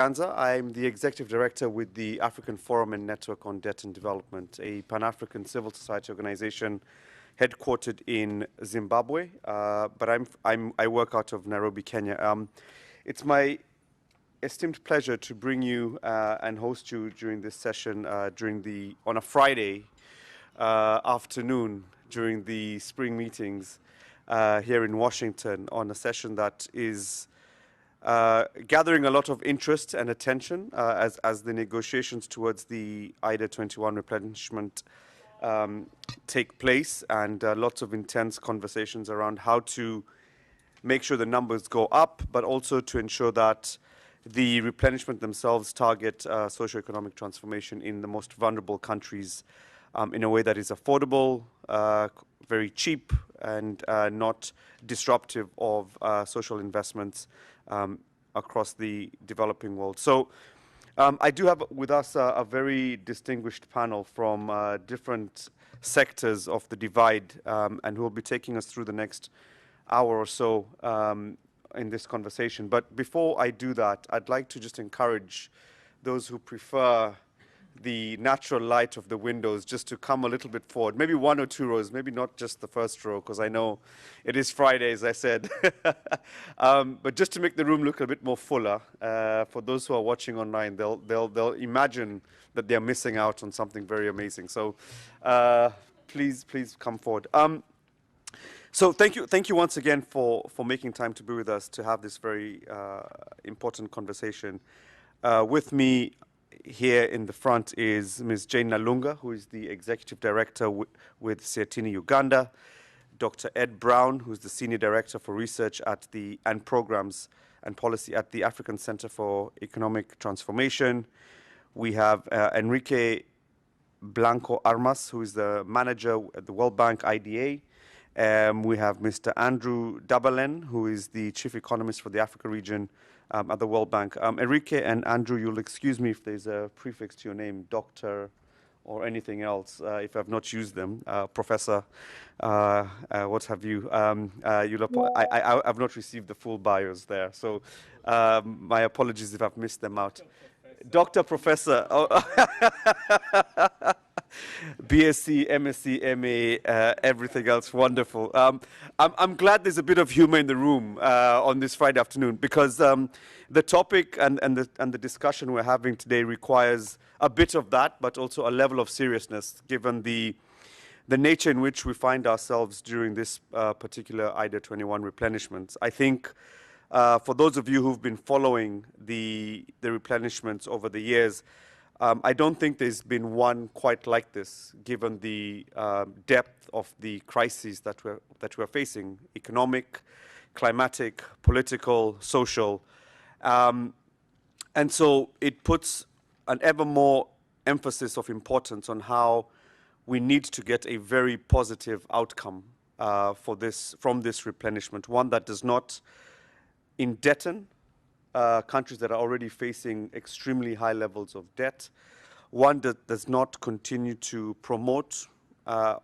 I'm the Executive Director with the African Forum and Network on Debt and Development, a Pan-African civil society organization headquartered in Zimbabwe, but I work out of Nairobi, Kenya. It's my esteemed pleasure to bring you and host you during this session on a Friday afternoon during the spring meetings here in Washington, on a session that is gathering a lot of interest and attention as the negotiations towards the IDA21 replenishment take place, and lots of intense conversations around how to make sure the numbers go up, but also to ensure that the replenishment themselves target socioeconomic transformation in the most vulnerable countries in a way that is affordable, very cheap, and not disruptive of social investments across the developing world. So I do have with us a very distinguished panel from different sectors of the divide, and who will be taking us through the next hour or so in this conversation. But before I do that, I'd like to just encourage those who prefer the natural light of the windows just to come a little bit forward, maybe one or two rows, maybe not just the first row, because I know it is Friday, as I said. But just to make the room look a bit more fuller, for those who are watching online, they'll imagine that they're missing out on something very amazing. So please come forward. So thank you once again for making time to be with us to have this very important conversation. With me here in the front is Ms. Jane Nalunga, who is the Executive Director with SEATINI Uganda, Dr. Ed Brown, who's the Senior Director for Research and Programs and Policy at the African Center for Economic Transformation. We have Enrique Blanco Armas, who is the Manager at the World Bank IDA. We have Mr. Andrew Dabalen, who is the Chief Economist for the Africa region at the World Bank. Enrique and Andrew, you'll excuse me if there's a prefix to your name, doctor or anything else, if I've not used them, professor, what have you. I've not received the full bios there, so my apologies if I've missed them out. Dr. Professor. Oh. BSc, MSc, MA, everything else, wonderful. I'm glad there's a bit of humor in the room on this Friday afternoon, because the topic and the discussion we're having today requires a bit of that, but also a level of seriousness, given the nature in which we find ourselves during this particular IDA21 replenishment. I think for those of you who've been following the replenishments over the years, I don't think there's been one quite like this, given the depth of the crises that we're facing: economic, climatic, political, social, and so it puts an ever more emphasis of importance on how we need to get a very positive outcome from this replenishment, one that does not indetten countries that are already facing extremely high levels of debt, one that does not continue to promote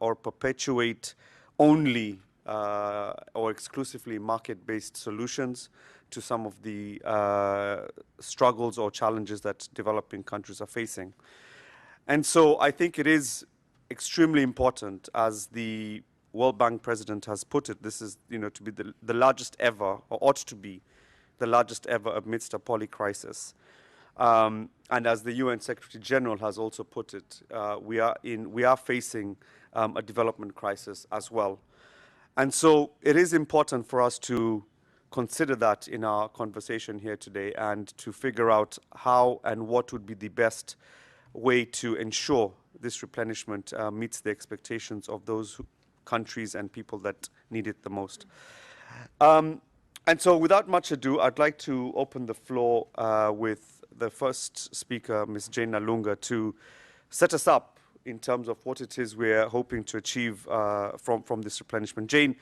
or perpetuate only or exclusively market-based solutions to some of the struggles or challenges that developing countries are facing. And so I think it is extremely important, as the World Bank president has put it, this is to be the largest ever, or ought to be the largest ever amidst a polycrisis. And as the UN Secretary General has also put it, we are facing a development crisis as well. And so it is important for us to consider that in our conversation here today, and to figure out how and what would be the best way to ensure this replenishment meets the expectations of those countries and people that need it the most. And so without much ado, I'd like to open the floor with the first speaker, Ms. Jane Nalunga, to set us up in terms of what it is we're hoping to achieve from this replenishment. Jane,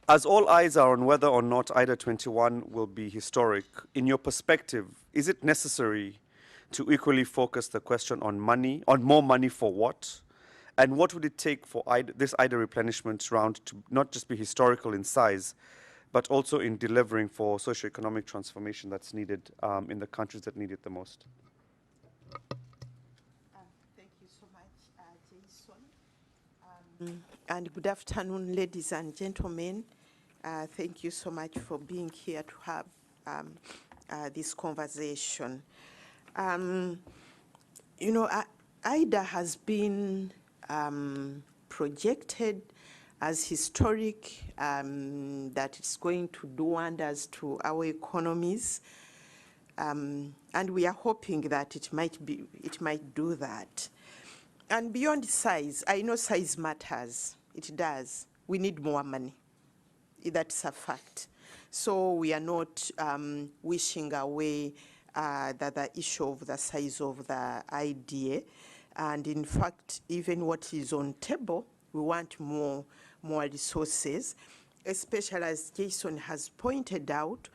as all eyes are on whether or not IDA21 will be historic, in your perspective, is it necessary to equally focus the question on money, on more money for what? And what would it take for this IDA replenishment round to not just be historical in size, but also in delivering for socioeconomic transformation that's needed in the countries that need it the most. Thank you so much, Jason. And good afternoon, ladies and gentlemen. Thank you so much for being here to have this conversation. You know, IDA has been projected as historic, that it's going to do wonders to our economies. And we are hoping that it might do that. And beyond size, I know size matters. It does. We need more money. That's a fact. So we are not wishing away the issue of the size of the IDA. And in fact, even what is on table, we want more resources, especially as Jason has pointed out,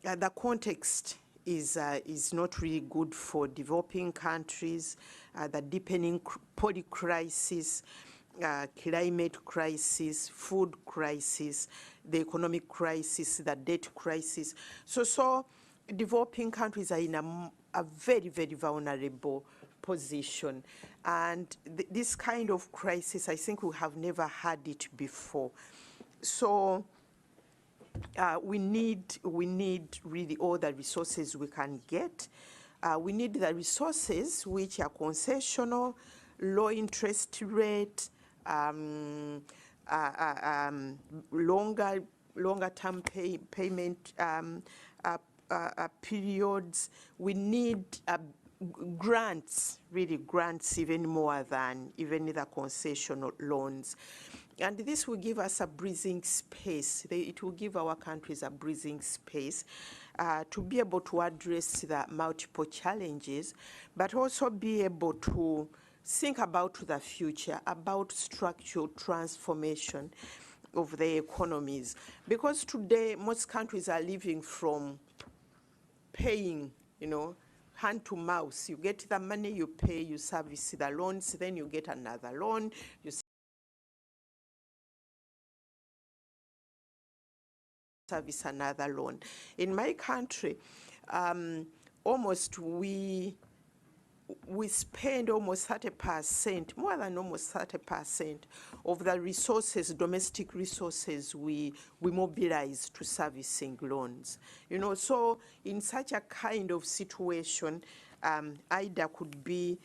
the context is not really good for developing countries, the deepening polycrisis, climate crisis, food crisis, the economic crisis, the debt crisis. So developing countries are in a very, very vulnerable position. And this kind of crisis, I think we have never had it before. So we need really all the resources we can get. We need the resources which are concessional, low interest rate, longer term payment periods. We need grants, really grants even more than even the concessional loans. And this will give us a breathing space. It will give our countries a breathing space to be able to address the multiple challenges, but also be able to think about the future, about structural transformation of the economies. Because today, most countries are living from paying, you know, hand to mouth. You get the money, you pay, you service the loans, then you get another loan, you service another loan. In my country, almost we spend almost 30%, more than almost 30% of the resources, domestic resources we mobilize to servicing loans. You know, so in such a kind of situation, IDA could be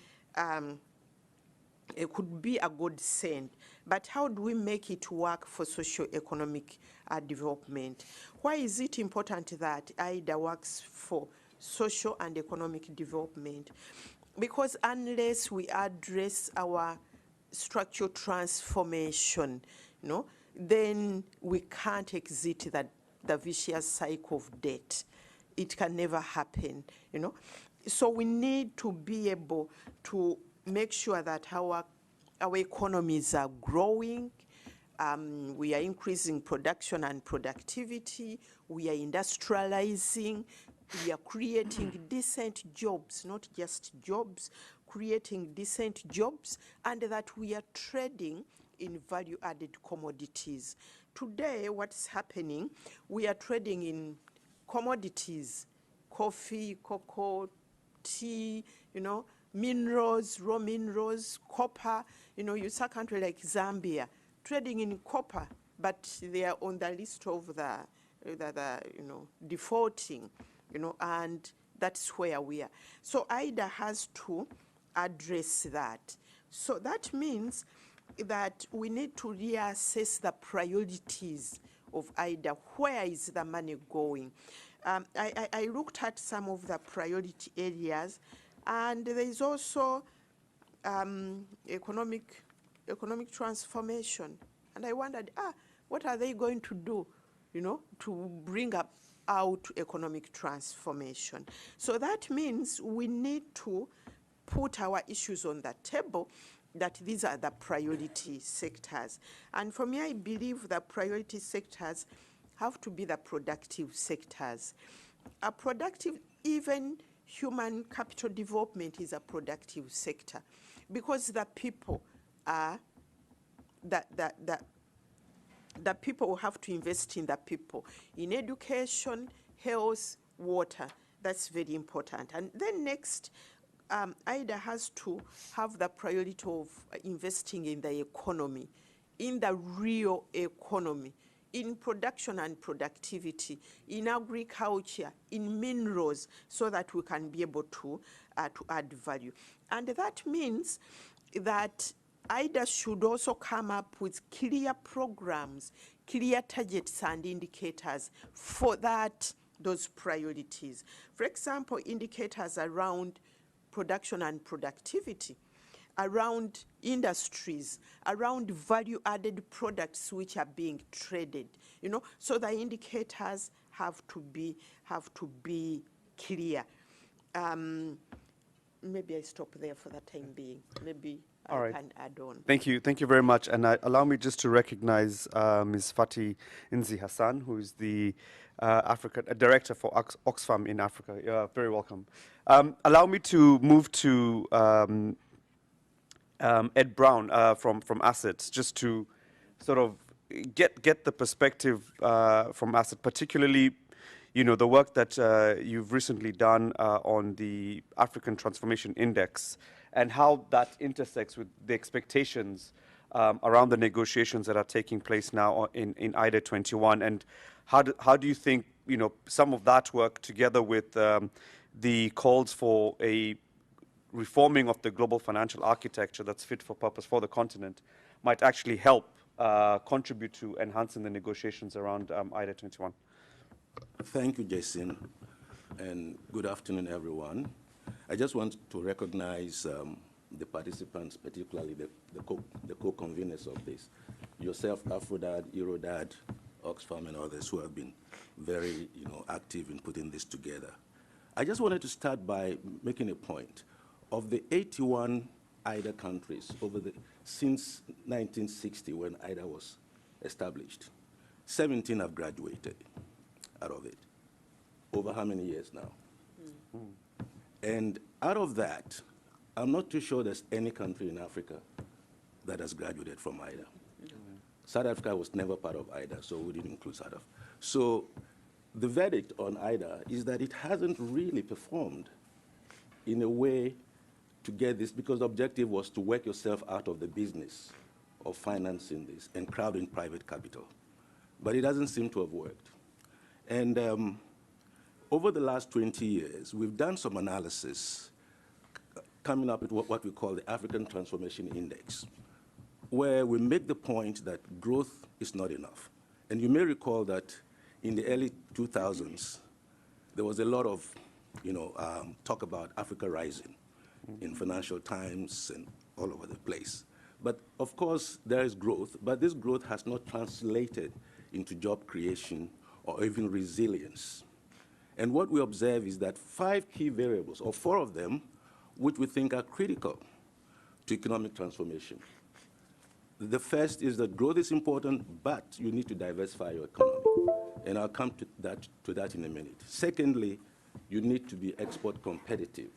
it could be a godsend. But how do we make it work for socioeconomic development? Why is it important that IDA works for social and economic development? Because unless we address our structural transformation, you know, then we can't exit the vicious cycle of debt. It can never happen, you know. So we need to be able to make sure that our economies are growing, we are increasing production and productivity, we are industrializing, we are creating decent jobs, not just jobs, creating decent jobs, and that we are trading in value-added commodities. Today, what's happening, we are trading in commodities, coffee, cocoa, tea, you know, minerals, raw minerals, copper. You know, you see a country like Zambia trading in copper, but they are on the list of the you know, defaulting, you know, and that's where we are. So IDA has to address that. So that means that we need to reassess the priorities of IDA. Where is the money going? I looked at some of the priority areas, and there is also economic transformation. And I wondered, what are they going to do, you know, to bring out economic transformation? So that means we need to put our issues on the table, that these are the priority sectors. And for me, I believe the priority sectors have to be the productive sectors. A productive, even human capital development is a productive sector, because the people are the people will have to invest in the people, in education, health, water. That's very important. And then next, IDA has to have the priority of investing in the economy, in the real economy, in production and productivity, in agriculture, in minerals, so that we can be able to add value. And that means that IDA should also come up with clear programs, clear targets and indicators for those priorities. For example, indicators around production and productivity, around industries, around value-added products which are being traded, so the indicators have to be clear. Maybe I stop there for the time being. Maybe I can add on. Thank you very much. And allow me just to recognize Ms. Fatih Nzi Hassan, who is the African director for Oxfam in Africa. You're very welcome. Allow me to move to Ed Brown from ACET, just to sort of get the perspective from ACET, particularly the work that you've recently done on the African Transformation Index, and how that intersects with the expectations around the negotiations that are taking place now in IDA21, and how do you think some of that work, together with the calls for a reforming of the global financial architecture that's fit for purpose for the continent, might actually help contribute to enhancing the negotiations around IDA21? Thank you, Jason, and good afternoon, everyone. I just want to recognize the participants, particularly the co-conveners of this, yourself, Afrodad, Eurodad, Oxfam, and others who have been very active in putting this together. I just wanted to start by making a point. Of the 81 IDA countries since 1960, when IDA was established, 17 have graduated out of it. Over how many years now? And out of that, I'm not too sure there's any country in Africa that has graduated from IDA. South Africa was never part of IDA, so we didn't include South Africa. So the verdict on IDA is that it hasn't really performed in a way to get this, because the objective was to work yourself out of the business of financing this and crowding private capital. But it doesn't seem to have worked. And over the last 20 years, we've done some analysis coming up with what we call the African Transformation Index, where we make the point that growth is not enough. And you may recall that in the early 2000s, there was a lot of talk about Africa rising in Financial Times and all over the place. But of course, there is growth, but this growth has not translated into job creation or even resilience. And what we observe is that 5 key variables, or 4 of them, which we think are critical to economic transformation. The first is that growth is important, but you need to diversify your economy. And I'll come to that in a minute. Secondly, you need to be export competitive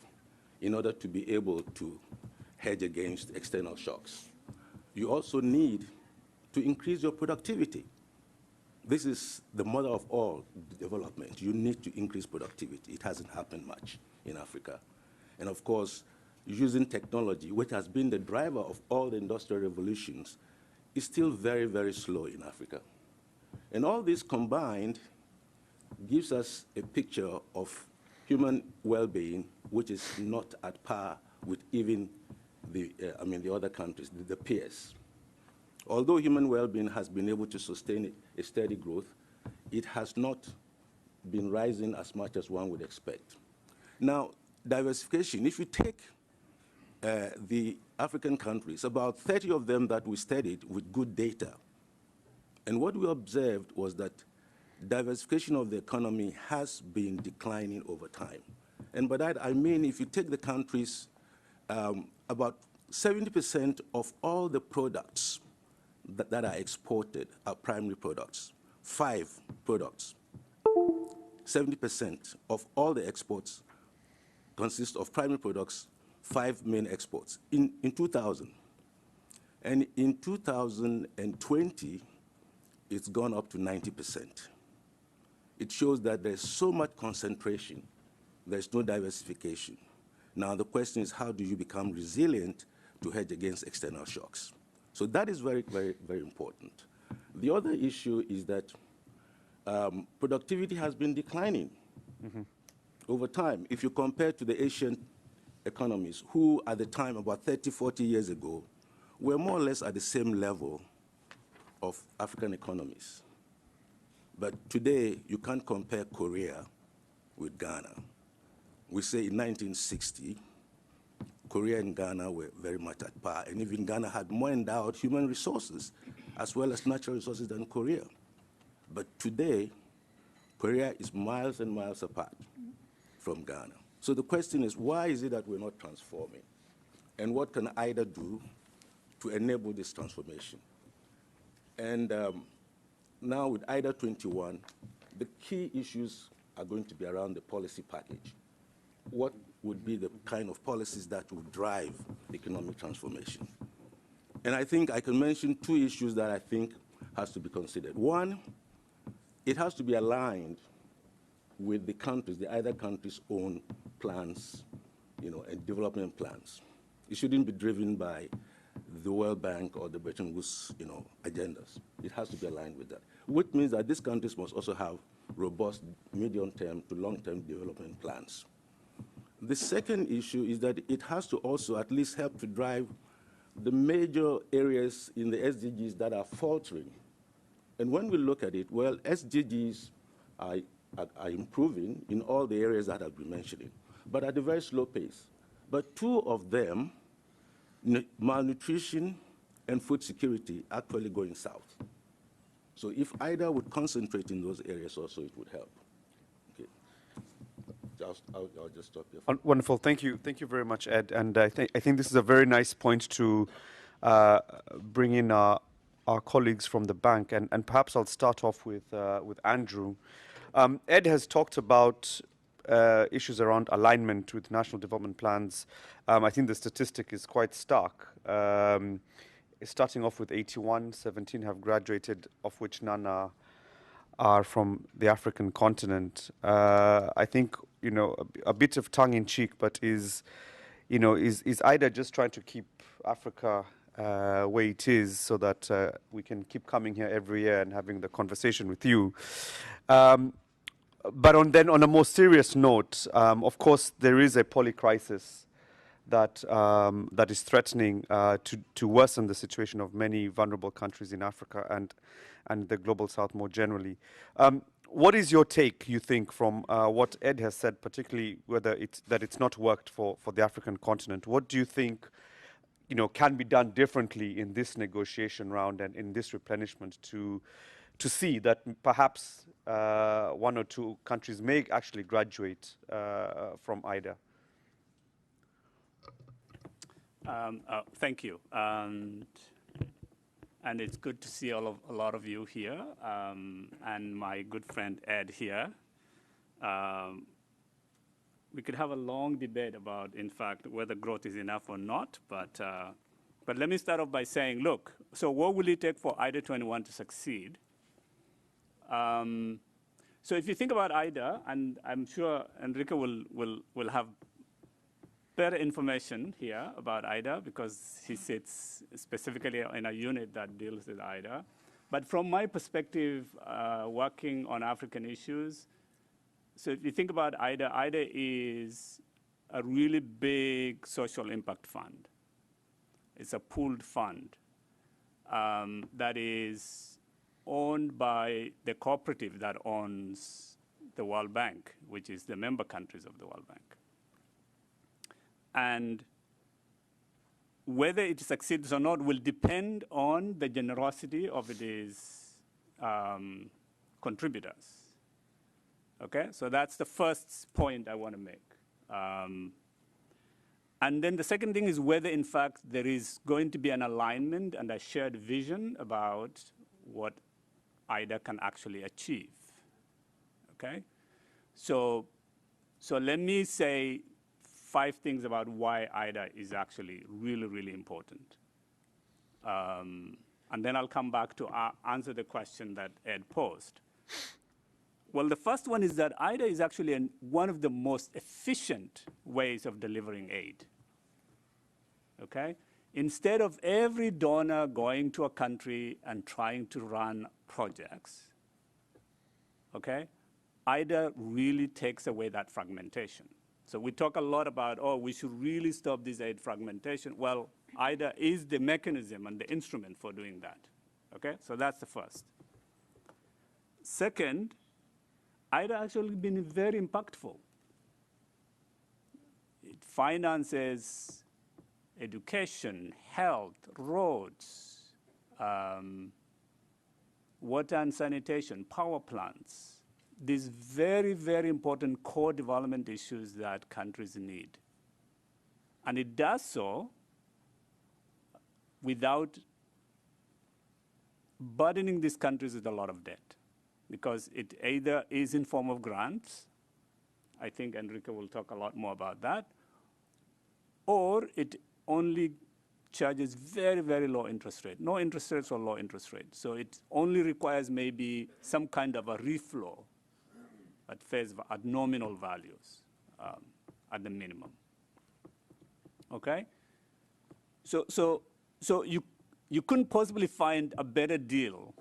in order to be able to hedge against external shocks. You also need to increase your productivity. This is the mother of all development. You need to increase productivity. It hasn't happened much in Africa. And of course, using technology, which has been the driver of all the industrial revolutions, is still very, very slow in Africa. And all this combined gives us a picture of human well-being, which is not at par with even the other countries, the peers. Although human well-being has been able to sustain a steady growth, it has not been rising as much as one would expect. Now, diversification, if you take the African countries, about 30 of them that we studied with good data, and what we observed was that diversification of the economy has been declining over time. And by that, I mean, if you take the countries, about 70% of all the products that are exported are primary products, 5 products. 70% of all the exports consist of primary products, 5 main exports in 2000. And in 2020, it's gone up to 90%. It shows that there's so much concentration, there's no diversification. Now the question is, how do you become resilient to hedge against external shocks? So that is very, very, very important. The other issue is that productivity has been declining over time. If you compare to the Asian economies, who at the time, about 30, 40 years ago, were more or less at the same level of African economies. But today, you can't compare Korea with Ghana. We say in 1960, Korea and Ghana were very much at par, and even Ghana had more endowed human resources as well as natural resources than Korea. But today, Korea is miles and miles apart from Ghana. So the question is, why is it that we're not transforming? And what can IDA do to enable this transformation? And now with IDA21, the key issues are going to be around the policy package. What would be the kind of policies that would drive economic transformation? And I think I can mention two issues that I think has to be considered. One, it has to be aligned with the countries, the either country's own plans, and development plans. It shouldn't be driven by the World Bank or the Bretton Woods, agendas. It has to be aligned with that, which means that these countries must also have robust medium-term to long-term development plans. The second issue is that it has to also at least help to drive the major areas in the SDGs that are faltering. And when we look at it, well, SDGs are improving in all the areas that I've been mentioning, but at a very slow pace. But two of them, malnutrition and food security, actually going south. So if IDA would concentrate in those areas also, it would help. Okay. I'll just stop here. Wonderful. Thank you. Thank you very much, Ed. And I think this is a very nice point to bring in our colleagues from the bank. And perhaps I'll start off with Andrew. Ed has talked about issues around alignment with national development plans. I think the statistic is quite stark. Starting off with 81, 17 have graduated, of which none are from the African continent. I think, a bit of tongue in cheek, but is IDA just trying to keep Africa where it is so that we can keep coming here every year and having the conversation with you. But on a more serious note, of course, there is a polycrisis that is threatening to worsen the situation of many vulnerable countries in Africa and the global south more generally. What is your take, you think, from what Ed has said, particularly whether it's not worked for the African continent? What do you think can be done differently in this negotiation round and in this replenishment to see that perhaps one or two countries may actually graduate from IDA? Thank you. And it's good to see a lot of you here, and my good friend Ed here. We could have a long debate about, in fact, whether growth is enough or not, but let me start off by saying, look, so what will it take for IDA21 to succeed? So if you think about IDA, and I'm sure Enrique will have better information here about IDA because he sits specifically in a unit that deals with IDA. But from my perspective, working on African issues, so if you think about IDA, IDA is a really big social impact fund. It's a pooled fund that is owned by the cooperative that owns the World Bank, which is the member countries of the World Bank. And whether it succeeds or not will depend on the generosity of its contributors. Okay, so that's the first point I want to make. And then the second thing is whether, in fact, there is going to be an alignment and a shared vision about what IDA can actually achieve. Okay, so let me say 5 things about why IDA is actually really, really important. And And then I'll come back to answer the question that Ed posed. Well, the first one is that IDA is actually one of the most efficient ways of delivering aid. Okay? Instead of every donor going to a country and trying to run projects, okay, IDA really takes away that fragmentation. So we talk a lot about, oh, we should really stop this aid fragmentation. Well, IDA is the mechanism and the instrument for doing that. Okay, so that's the first. Second, IDA actually been very impactful. It finances education, health, roads, water and sanitation, power plants, these very, very important core development issues that countries need. And it does so without burdening these countries with a lot of debt, because it either is in form of grants, I think Enrique will talk a lot more about that, or it only charges very, very low interest rate. No interest rates or low interest rate. So it only requires maybe some kind of a reflow at nominal values at the minimum. Okay? So you couldn't possibly find a better deal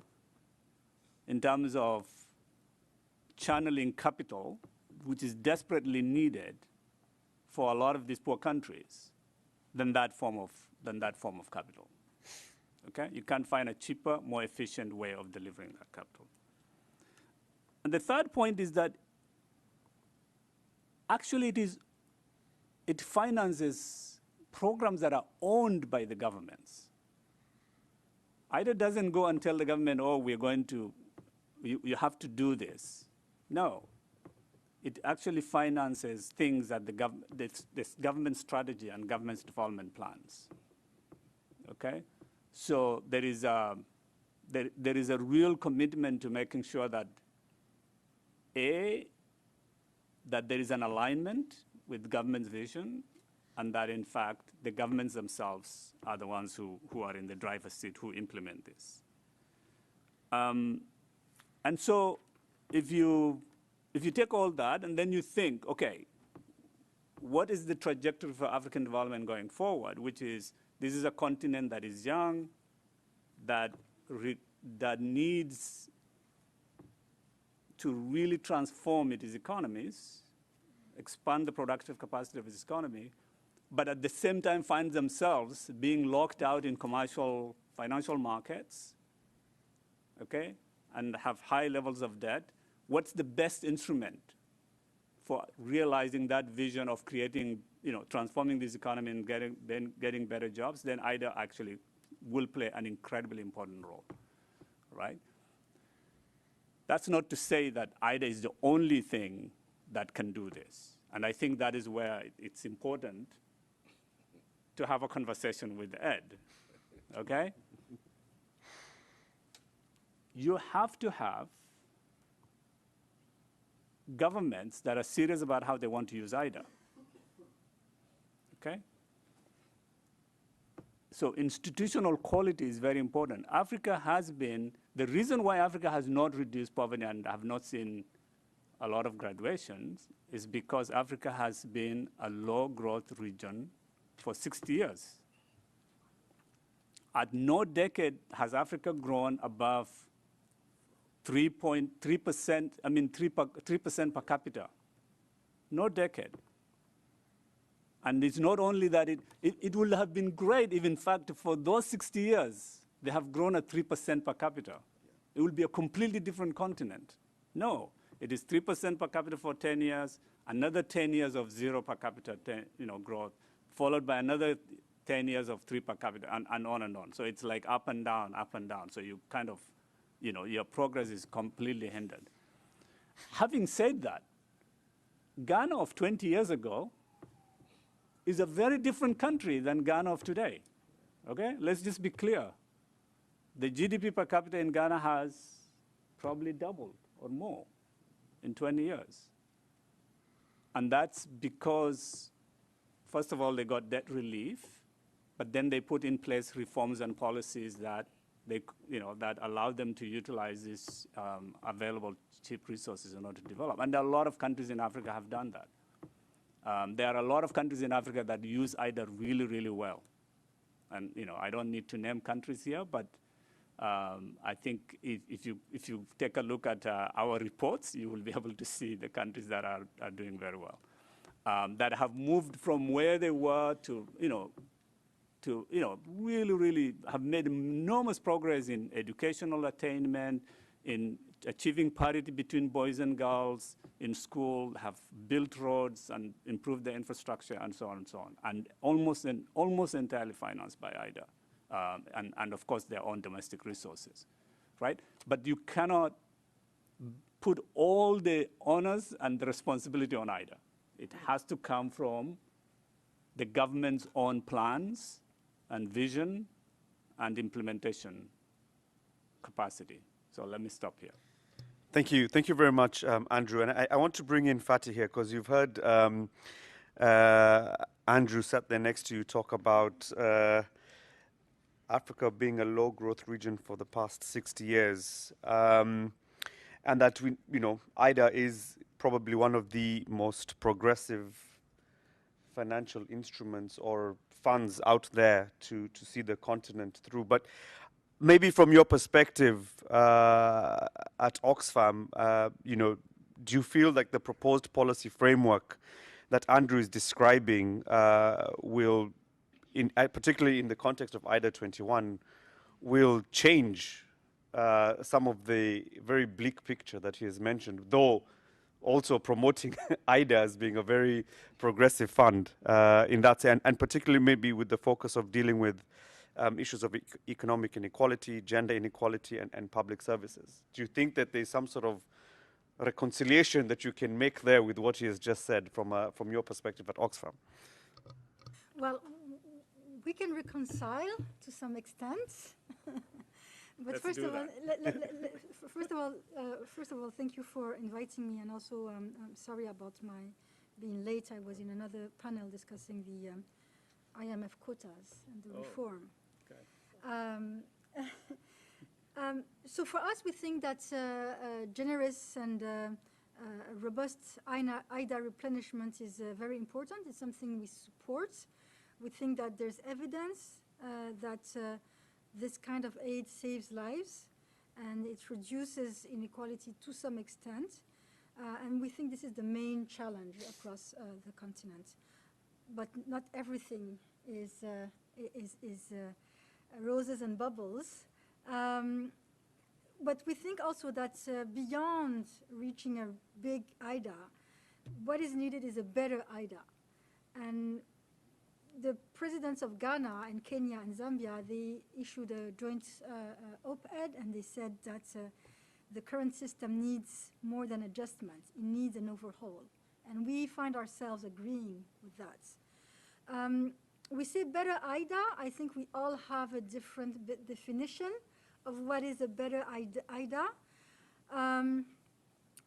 in terms of channeling capital, which is desperately needed for a lot of these poor countries, than that form of capital. Okay? You can't find a cheaper, more efficient way of delivering that capital. And the third point is that actually it finances programs that are owned by the governments. IDA doesn't go and tell the government, oh, we're going to, you have to do this. No. It actually finances things that this government strategy and government's development plans. Okay? So there is a real commitment to making sure that that there is an alignment with government's vision, and that in fact the governments themselves are the ones who are in the driver's seat, who implement this. And so if you take all that and then you think, okay, what is the trajectory for African development going forward, which is, this is a continent that is young, that needs to really transform its economies, expand the productive capacity of its economy, but at the same time find themselves being locked out in commercial financial markets, okay, and have high levels of debt. What's the best instrument for realizing that vision of creating, transforming this economy and getting better jobs? Then IDA actually will play an incredibly important role, right? That's not to say that IDA is the only thing that can do this. And I think that is where it's important to have a conversation with Ed, okay? You have to have governments that are serious about how they want to use IDA, okay? So institutional quality is very important. Africa has been, the reason why Africa has not reduced poverty and have not seen a lot of graduations is because Africa has been a low growth region for 60 years. At no decade has Africa grown above 3% per capita. No decade. And it's not only that, it would have been great if, in fact, for those 60 years, they have grown at 3% per capita. It will be a completely different continent. No, it is 3% per capita for 10 years, another 10 years of 0 per capita growth, followed by another 10 years of 3 per capita, and on and on. So it's like up and down, up and down. So you kind of, your progress is completely hindered. Having said that, Ghana of 20 years ago is a very different country than Ghana of today, okay? Let's just be clear. The GDP per capita in Ghana has probably doubled or more in 20 years. And that's because, first of all, they got debt relief, but then they put in place reforms and policies that that allow them to utilize these available cheap resources in order to develop. And a lot of countries in Africa have done that. There are a lot of countries in Africa that use IDA really, really well. And I don't need to name countries here, but I think if you take a look at our reports, you will be able to see the countries that are doing very well, that have moved from where they were to really, really have made enormous progress in educational attainment, in achieving parity between boys and girls in school, have built roads and improved the infrastructure and so on and so on, and almost entirely financed by IDA, and of course their own domestic resources, right? But you cannot put all the honors and the responsibility on IDA. It has to come from the government's own plans and vision and implementation capacity. So let me stop here. Thank you very much, Andrew. And I want to bring in Fatih here, because you've heard Andrew sat there next to you talk about Africa being a low-growth region for the past 60 years, and that IDA is probably one of the most progressive financial instruments or funds out there to see the continent through. But maybe from your perspective at Oxfam, do you feel like the proposed policy framework that Andrew is describing will, particularly in the context of IDA21, will change some of the very bleak picture that he has mentioned, though also promoting IDA as being a very progressive fund in that sense, and particularly maybe with the focus of dealing with issues of economic inequality, gender inequality, and public services. Do you think that there's some sort of reconciliation that you can make there with what he has just said from your perspective at Oxfam? Well, we can reconcile to some extent. But first of all, thank you for inviting me, and also I'm sorry about my being late. I was in another panel discussing the IMF quotas and the reform. Okay. So for us, we think that generous and robust IDA replenishment is very important. It's something we support. We think that there's evidence that this kind of aid saves lives, and it reduces inequality to some extent. And we think this is the main challenge across the continent. But not everything is roses and bubbles. But we think also that beyond reaching a big IDA, what is needed is a better IDA. And the presidents of Ghana and Kenya and Zambia, they issued a joint op-ed, and they said that the current system needs more than adjustment. It needs an overhaul. And we find ourselves agreeing with that. We say better IDA. I think we all have a different definition of what is a better IDA.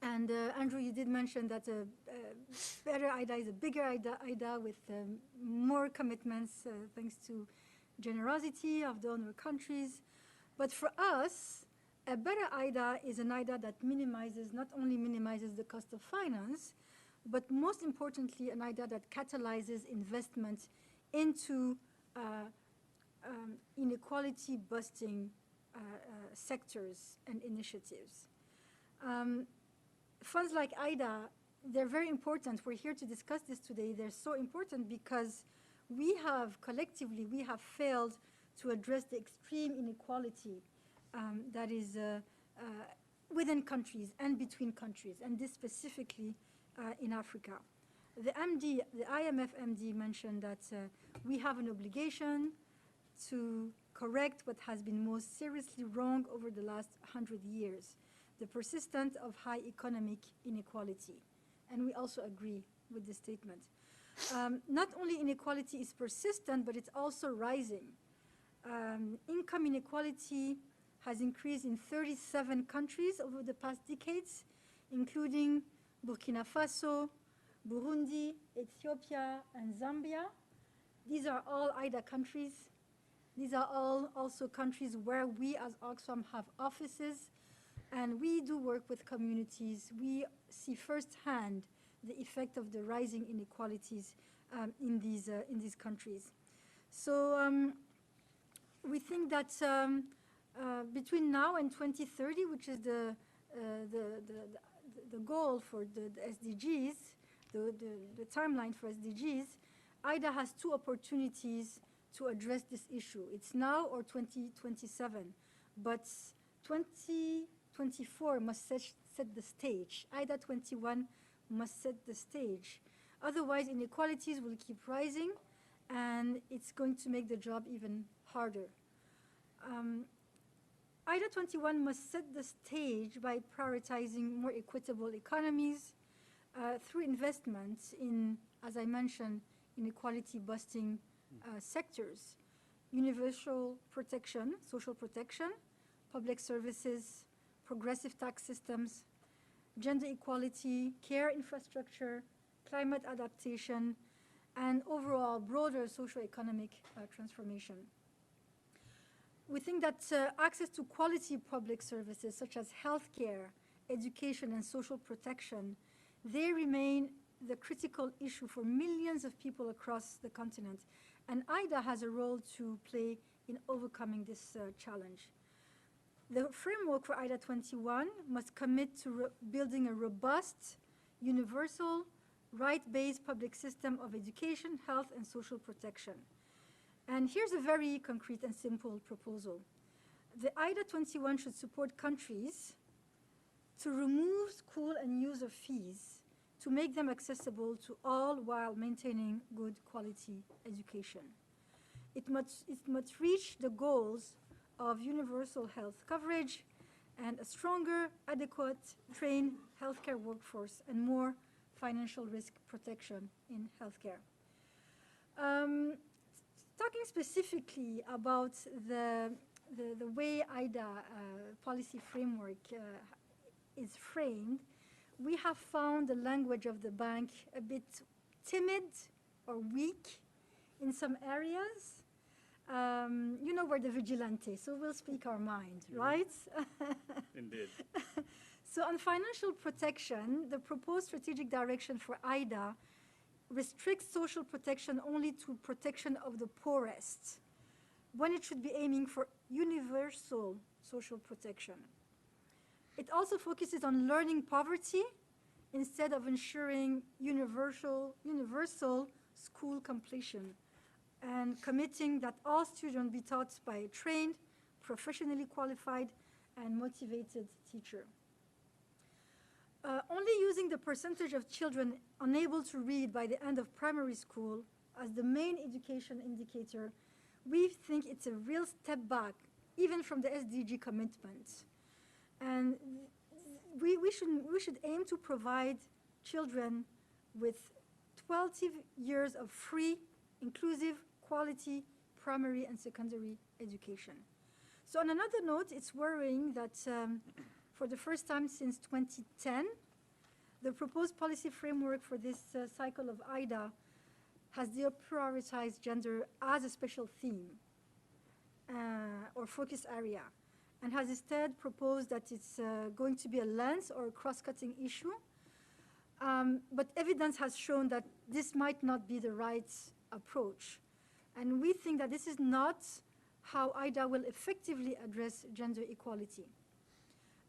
And Andrew, you did mention that a better IDA is a bigger IDA with more commitments thanks to generosity of donor countries. But for us, a better IDA is an IDA that not only minimizes the cost of finance, but most importantly, an IDA that catalyzes investment into inequality-busting sectors and initiatives. Funds like IDA, they're very important. We're here to discuss this today. They're so important because collectively, we have failed to address the extreme inequality that is within countries and between countries, and this specifically in Africa. The IMF MD mentioned that we have an obligation to correct what has been most seriously wrong over the last 100 years, the persistence of high economic inequality. And we also agree with this statement. Not only inequality is persistent, but it's also rising. Income inequality has increased in 37 countries over the past decades, including Burkina Faso, Burundi, Ethiopia, and Zambia. These are all IDA countries. These are all also countries where we as Oxfam have offices, and we do work with communities. We see firsthand the effect of the rising inequalities in these countries. So we think that between now and 2030, which is the goal for the SDGs, the timeline for SDGs, IDA has two opportunities to address this issue. It's now or 2027, but 2024 must set the stage. IDA21 must set the stage. Otherwise, inequalities will keep rising, and it's going to make the job even harder. IDA21 must set the stage by prioritizing more equitable economies through investments in, as I mentioned, inequality-busting sectors, universal protection, social protection, public services, progressive tax systems, gender equality, care infrastructure, climate adaptation, and overall broader socioeconomic transformation. We think that access to quality public services such as healthcare, education, and social protection, they remain the critical issue for millions of people across the continent. And IDA has a role to play in overcoming this challenge. The framework for IDA21 must commit to building a robust, universal, right-based public system of education, health, and social protection. And here's a very concrete and simple proposal. The IDA21 should support countries to remove school and user fees to make them accessible to all while maintaining good quality education. It must reach the goals of universal health coverage and a stronger, adequate, trained healthcare workforce and more financial risk protection in healthcare. Talking specifically about the way IDA policy framework is framed, we have found the language of the bank a bit timid or weak in some areas. You know, we're the vigilante, so we'll speak our mind, right? Indeed. So on financial protection, the proposed strategic direction for IDA restricts social protection only to protection of the poorest, when it should be aiming for universal social protection. It also focuses on learning poverty instead of ensuring universal school completion and committing that all students be taught by a trained, professionally qualified, and motivated teacher. Only using the percentage of children unable to read by the end of primary school as the main education indicator, we think it's a real step back, even from the SDG commitments. And we should aim to provide children with 12 years of free, inclusive, quality primary and secondary education. So on another note, it's worrying that for the first time since 2010, the proposed policy framework for this cycle of IDA has prioritized gender as a special theme or focus area, and has instead proposed that it's going to be a lens or a cross-cutting issue. But evidence has shown that this might not be the right approach. And we think that this is not how IDA will effectively address gender equality.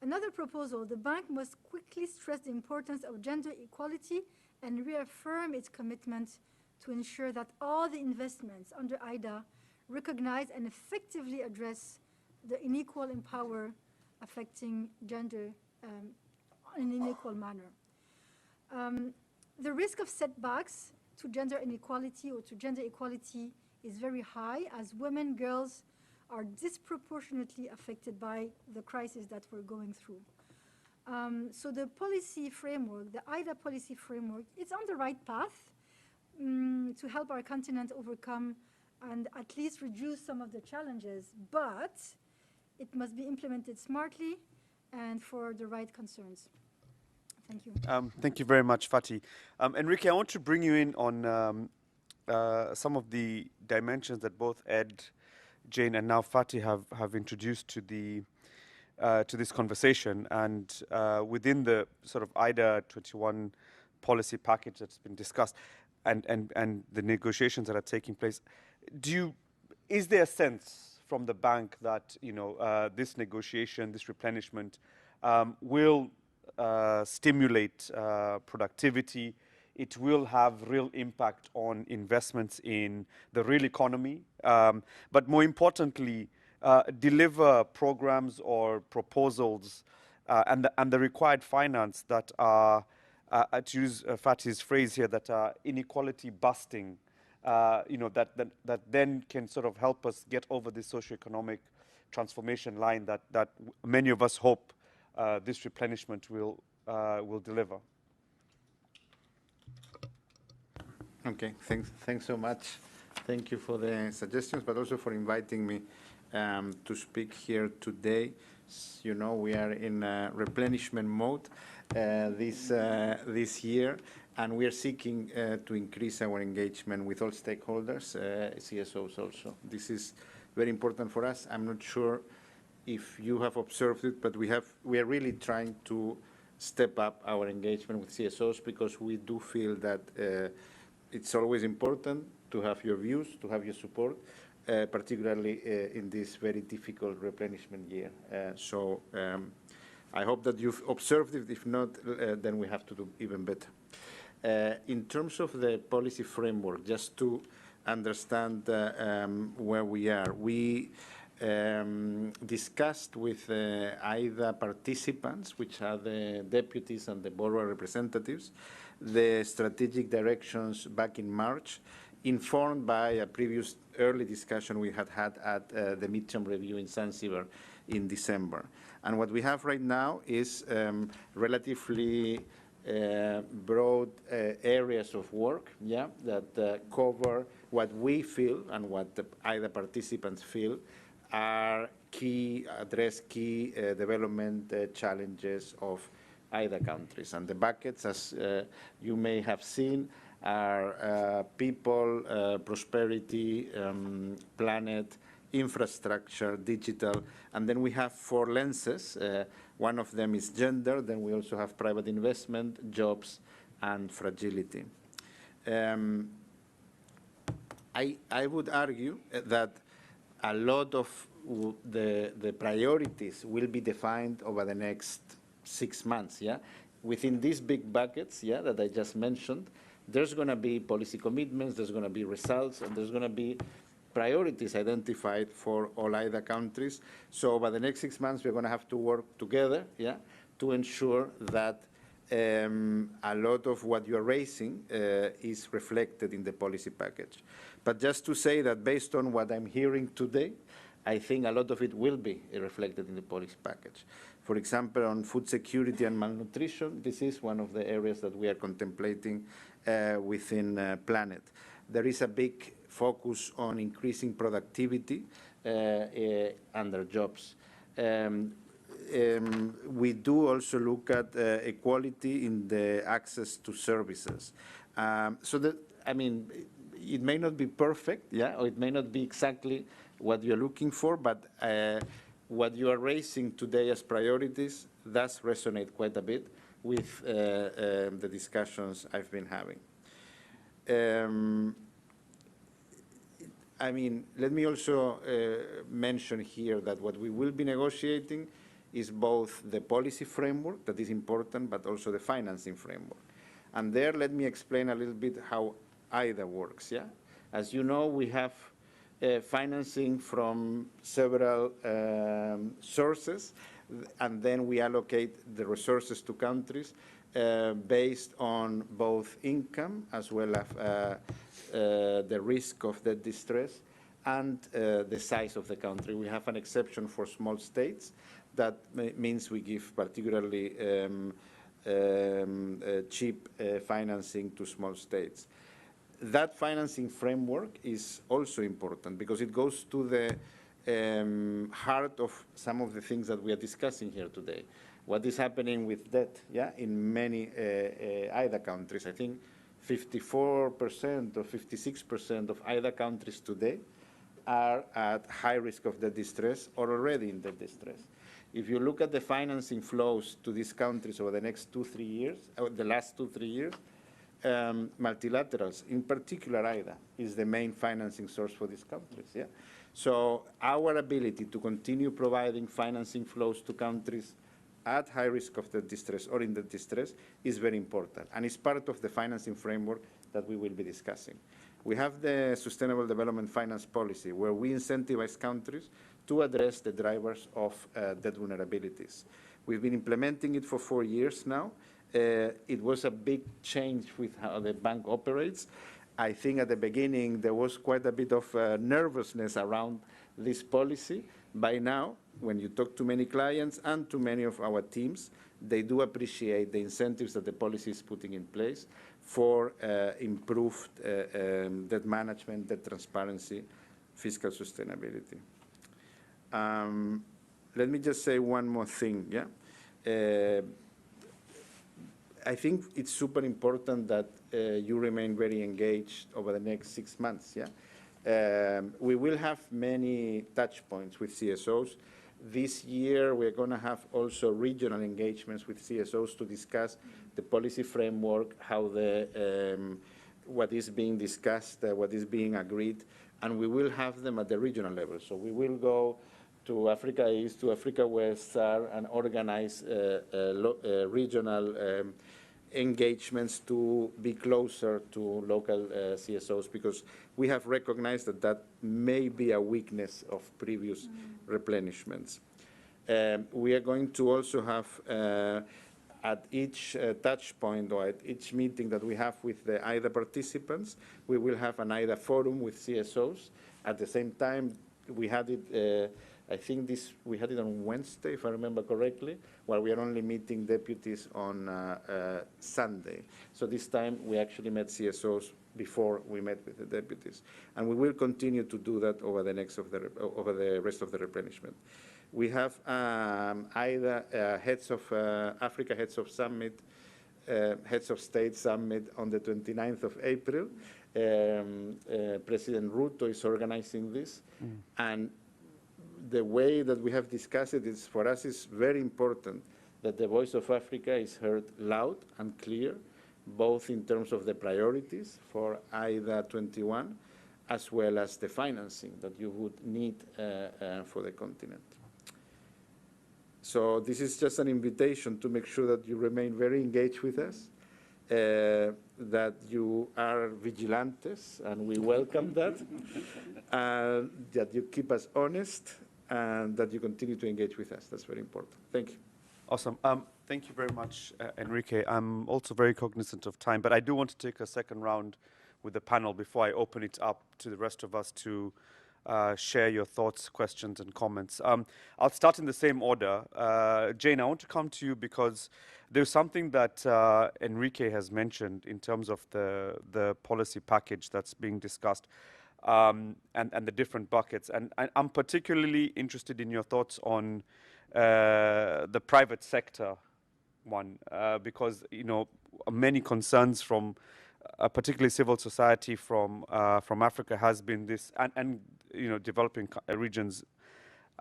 Another proposal, the bank must quickly stress the importance of gender equality and reaffirm its commitment to ensure that all the investments under IDA recognize and effectively address the unequal in power affecting gender in an equal manner. The risk of setbacks to gender inequality or to gender equality is very high, as women, girls are disproportionately affected by the crisis that we're going through. So the policy framework, the IDA policy framework, it's on the right path to help our continent overcome and at least reduce some of the challenges, but it must be implemented smartly and for the right concerns. Thank you. Thank you very much, Fatih. Enrique, I want to bring you in on some of the dimensions that both Ed Jane and now Fatih have introduced to this conversation, and within the sort of IDA21 policy package that's been discussed, and the negotiations that are taking place, is there a sense from the bank that this negotiation, this replenishment, will stimulate productivity? It will have real impact on investments in the real economy, but more importantly, deliver programs or proposals and the required finance that are, to use Fatih's phrase here, that are inequality busting, that then can sort of help us get over this socioeconomic transformation line that many of us hope this replenishment will deliver. Okay, thanks so much. Thank you for the suggestions, but also for inviting me to speak here today. You know, we are in replenishment mode this year, and we are seeking to increase our engagement with all stakeholders, CSOs also. This is very important for us. I'm not sure if you have observed it, but we are really trying to step up our engagement with CSOs, because we do feel that it's always important to have your views, to have your support, particularly in this very difficult replenishment year. So I hope that you've observed it. If not, then we have to do even better. In terms of the policy framework, just to understand where we are, we discussed with IDA participants, which are the deputies and the borrower representatives, the strategic directions back in March, informed by a previous early discussion we had at the midterm review in Zanzibar in December. And what we have right now is relatively broad areas of work, that cover what we feel and what the IDA participants feel are address key development challenges of IDA countries. And the buckets, as you may have seen, are people, prosperity, planet, infrastructure, digital, and then we have 4 lenses. One of them is gender, then we also have private investment, jobs, and fragility. I would argue that a lot of the priorities will be defined over the next 6 months, Within these big buckets, that I just mentioned, there's going to be policy commitments, there's going to be results, and there's going to be priorities identified for all IDA countries. So over the next 6 months, we're going to have to work together, to ensure that a lot of what you're raising is reflected in the policy package. But just to say that based on what I'm hearing today, I think a lot of it will be reflected in the policy package. For example, on food security and malnutrition, this is one of the areas that we are contemplating within Planet. There is a big focus on increasing productivity under jobs. We do also look at equality in the access to services. So that, I mean, it may not be perfect, or it may not be exactly what you're looking for, but what you are raising today as priorities does resonate quite a bit with the discussions I've been having. I mean, let me also mention here that what we will be negotiating is both the policy framework, that is important, but also the financing framework. And there, let me explain a little bit how IDA works, As you know, we have financing from several sources, and then we allocate the resources to countries based on both income as well as the risk of debt distress and the size of the country. We have an exception for small states. That means we give particularly cheap financing to small states. That financing framework is also important because it goes to the heart of some of the things that we are discussing here today. What is happening with debt, in many IDA countries? I think 54% or 56% of IDA countries today are at high risk of debt distress or already in debt distress. If you look at the financing flows to these countries over the next 2-3 years, or the last 2-3 years, multilaterals, in particular IDA, is the main financing source for these countries. Yeah? So our ability to continue providing financing flows to countries at high risk of debt distress or in debt distress is very important, and is part of the financing framework that we will be discussing. We have the Sustainable Development Finance Policy, where we incentivize countries to address the drivers of debt vulnerabilities. We've been implementing it for 4 years now. It was a big change with how the bank operates. I think at the beginning there was quite a bit of nervousness around this policy. By now, when you talk to many clients and to many of our teams, they do appreciate the incentives that the policy is putting in place for improved debt management, debt transparency, fiscal sustainability. Let me just say one more thing. Yeah? I think it's super important that you remain very engaged over the next 6 months. Yeah? We will have many touch points with CSOs. This year, we're going to have also regional engagements with CSOs to discuss the policy framework, how what is being discussed, what is being agreed, and we will have them at the regional level. So we will go to Africa East, to Africa West, SAR, and organize regional engagements to be closer to local CSOs, because we have recognized that that may be a weakness of previous replenishments. We are going to also have at each touch point or at each meeting that we have with the IDA participants, we will have an IDA forum with CSOs. At the same time, we had it I think we had it on Wednesday, if I remember correctly, while we are only meeting deputies on Sunday. So this time we actually met CSOs before we met with the deputies, and we will continue to do that over the rest of the replenishment. We have IDA heads of Africa Heads of Summit, Heads of State Summit on the 29th of April. President Ruto is organizing this, and the way that we have discussed it is, for us, is very important that the voice of Africa is heard loud and clear, both in terms of the priorities for IDA21, as well as the financing that you would need for the continent. So this is just an invitation to make sure that you remain very engaged with us, that you are vigilantes, and we welcome that, that you keep us honest, and that you continue to engage with us. That's very important. Thank you. Awesome. Thank you very much, Enrique. I'm also very cognizant of time, but I do want to take a second round with the panel before I open it up to the rest of us to share your thoughts, questions, and comments. I'll start in the same order. Jane, I want to come to you because there's something that Enrique has mentioned in terms of the policy package that's being discussed. And the different buckets. And I'm particularly interested in your thoughts on the private sector one, because, you know, many concerns from particularly civil society from Africa has been this, and you know, developing regions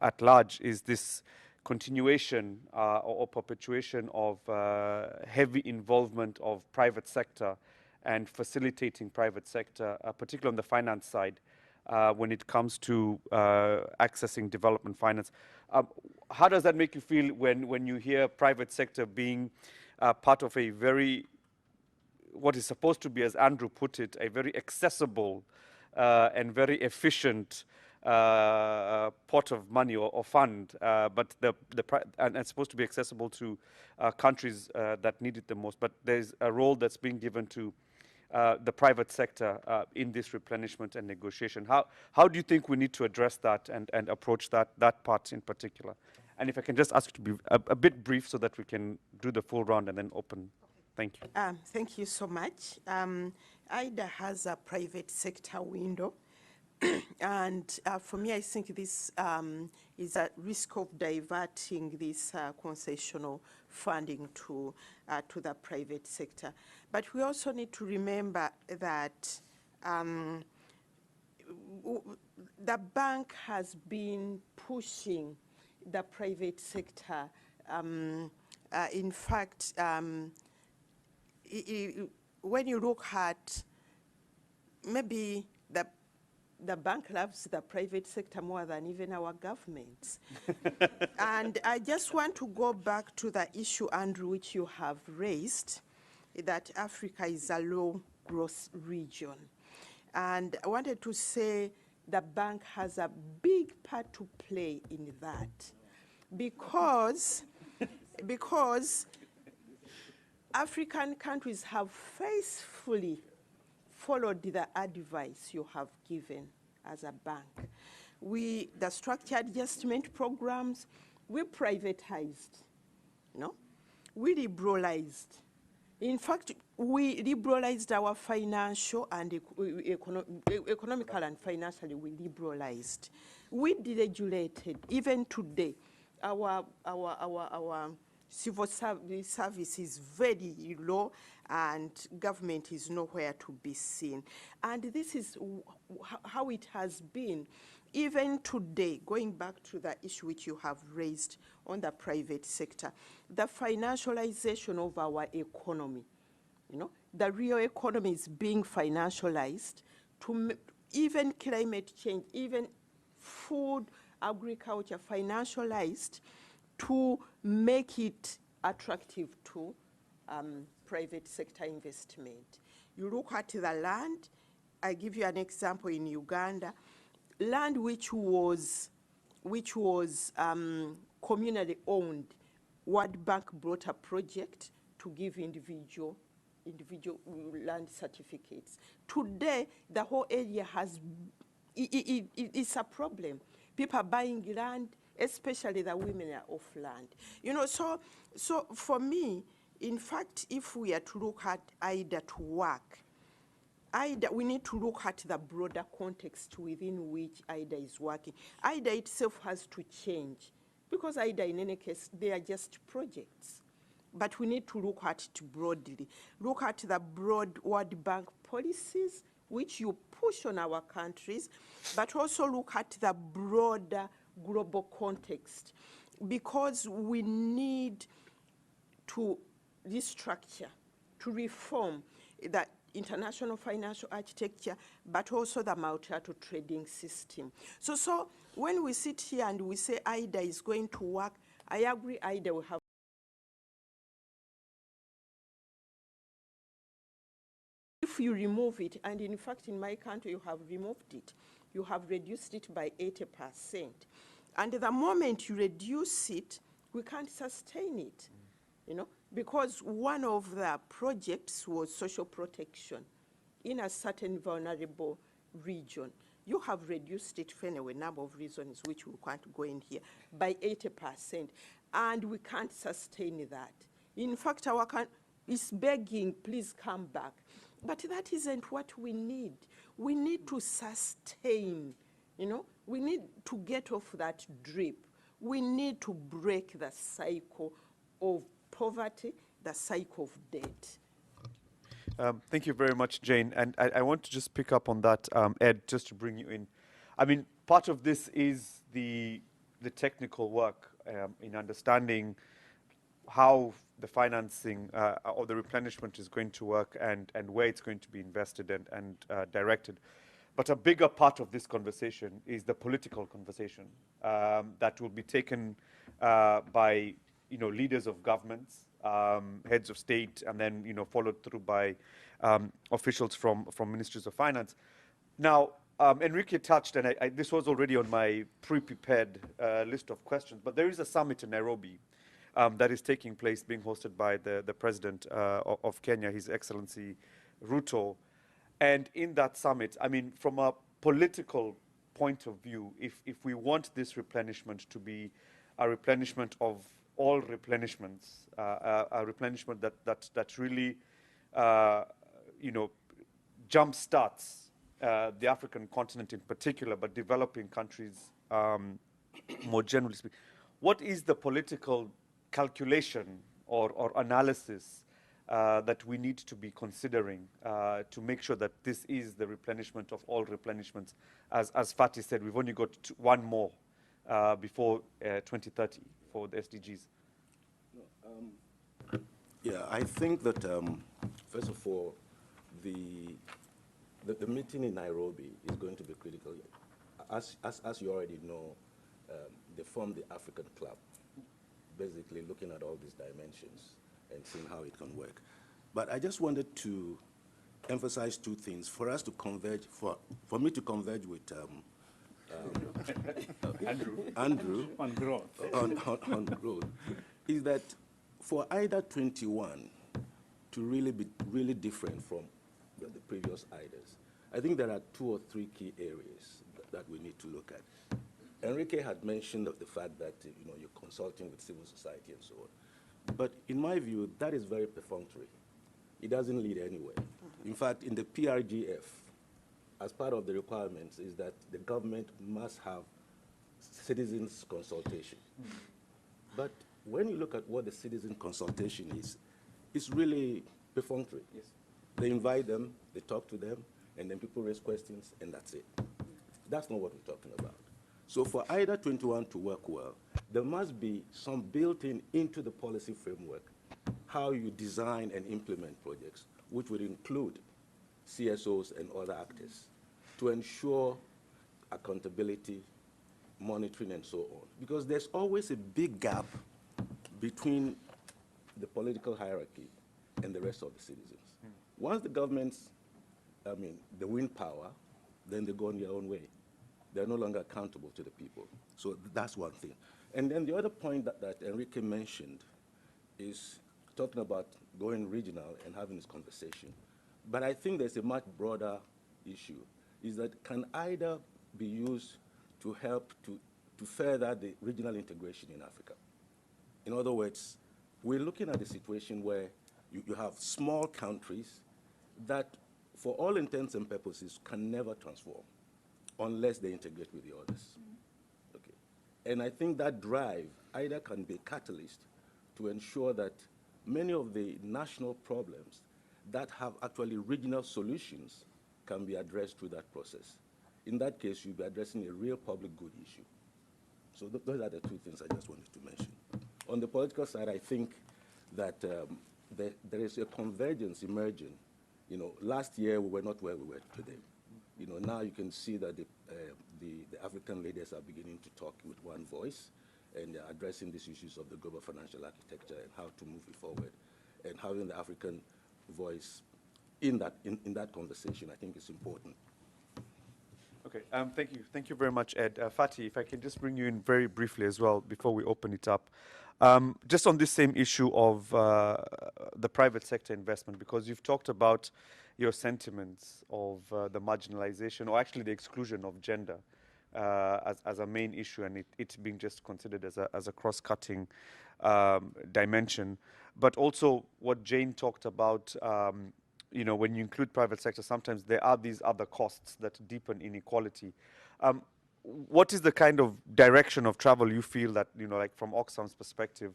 at large, is this continuation or perpetuation of heavy involvement of private sector and facilitating private sector, particularly on the finance side, when it comes to accessing development finance. How does that make you feel when you hear private sector being part of a very, what is supposed to be, as Andrew put it, a very accessible and very efficient pot of money or fund, but and it's supposed to be accessible to countries that need it the most. But there's a role that's being given to the private sector in this replenishment and negotiation. How do you think we need to address that and approach that part in particular? And if I can just ask you to be a bit brief so that we can do the full round and then open. Thank you. Thank you so much. IDA has a private sector window. And for me, I think this is a risk of diverting this concessional funding to the private sector. But we also need to remember that the bank has been pushing the private sector. In fact, when you look at maybe the bank loves the private sector more than even our governments. And I just want to go back to the issue, Andrew, which you have raised, that Africa is a low growth region. And I wanted to say the bank has a big part to play in that, because African countries have faithfully followed the advice you have given as a bank. The structured adjustment programs, we privatized, we liberalized. In fact, we liberalized our financial and economical and financially, we liberalized. We deregulated. Even today, our civil service is very low, and government is nowhere to be seen. And this is how it has been. Even today, going back to the issue which you have raised on the private sector, the financialization of our economy, the real economy is being financialized to even climate change, even food, agriculture, financialized to make it attractive to private sector investment. You look at the land, I give you an example in Uganda, land which was communally owned. World Bank brought a project to give individual land certificates. Today, the whole area it's a problem. People are buying land, especially the women are off land. So for me, in fact, if we are to look at IDA to work, we need to look at the broader context within which IDA is working. IDA itself has to change, because IDA, in any case, they are just projects. But we need to look at it broadly. Look at the broad World Bank policies, which you push on our countries, but also look at the broader global context, because we need to restructure, to reform the international financial architecture, but also the multilateral trading system. So when we sit here and we say IDA is going to work, I agree IDA will have if you remove it, and in fact in my country you have removed it, you have reduced it by 80%. And the moment you reduce it, we can't sustain it, because one of the projects was social protection in a certain vulnerable region. You have reduced it for a number of reasons which we can't go in here, by 80%, and we can't sustain that. In fact, our country is begging, please come back. But that isn't what we need. We need to sustain, we need to get off that drip. We need to break the cycle of poverty, the cycle of debt. Thank you very much, Jane. And I want to just pick up on that, Ed, just to bring you in. I mean, part of this is the technical work in understanding how the financing or the replenishment is going to work and where it's going to be invested and directed. But a bigger part of this conversation is the political conversation that will be taken by leaders of governments, heads of state, and then followed through by officials from ministries of finance. Now, Enrique touched, and this was already on my pre-prepared list of questions, but there is a summit in Nairobi that is taking place, being hosted by the president of Kenya, His Excellency Ruto. And in that summit, I mean, from a political point of view, if we want this replenishment to be a replenishment of all replenishments, a replenishment that really, jumpstarts the African continent in particular, but developing countries more generally speaking, what is the political calculation or analysis that we need to be considering to make sure that this is the replenishment of all replenishments. As Fatih said, we've only got one more before 2030 for the SDGs. Yeah, I think that, first of all, the meeting in Nairobi is going to be critical. As you already know, they formed the African Club, basically looking at all these dimensions and seeing how it can work. But I just wanted to emphasize two things. For us to converge, for me to converge with Andrew On growth. on growth, is that for IDA21 to really be really different from the previous IDAs, I think there are 2 or 3 key areas that we need to look at. Enrique had mentioned of the fact that you're consulting with civil society and so on. But in my view, that is very perfunctory. It doesn't lead anywhere. In fact, in the PRGF, as part of the requirements is that the government must have citizens consultation. But when you look at what the citizen consultation is, it's really perfunctory. Yes. They invite them, they talk to them, and then people raise questions, and that's it. That's not what we're talking about. So for IDA21 to work well, there must be some built-in into the policy framework how you design and implement projects, which would include CSOs and other actors, to ensure accountability, monitoring, and so on. Because there's always a big gap between the political hierarchy and the rest of the citizens. Once the governments, they win power, then they go on their own way. They're no longer accountable to the people. So that's one thing. And then the other point that Enrique mentioned is talking about going regional and having this conversation. But I think there's a much broader issue, is that can IDA be used to help to further the regional integration in Africa? In other words, we're looking at a situation where you have small countries that, for all intents and purposes, can never transform unless they integrate with the others. Okay. And I think that drive either can be a catalyst to ensure that many of the national problems that have actually regional solutions can be addressed through that process. In that case, you'll be addressing a real public good issue. So those are the 2 things I just wanted to mention. On the political side, I think that there is a convergence emerging. Last year we were not where we were today. Now you can see that the African leaders are beginning to talk with one voice, and they're addressing these issues of the global financial architecture and how to move it forward. And having the African voice in that conversation, I think is important. Okay, thank you. Thank you very much, Ed. Fatih, if I can just bring you in very briefly as well before we open it up. Just on this same issue of the private sector investment, because you've talked about your sentiments of the marginalization, or actually the exclusion of gender as a main issue, and it being just considered as a cross-cutting dimension. But also what Jane talked about, when you include private sector, sometimes there are these other costs that deepen inequality. What is the kind of direction of travel you feel that, like from Oxfam's perspective,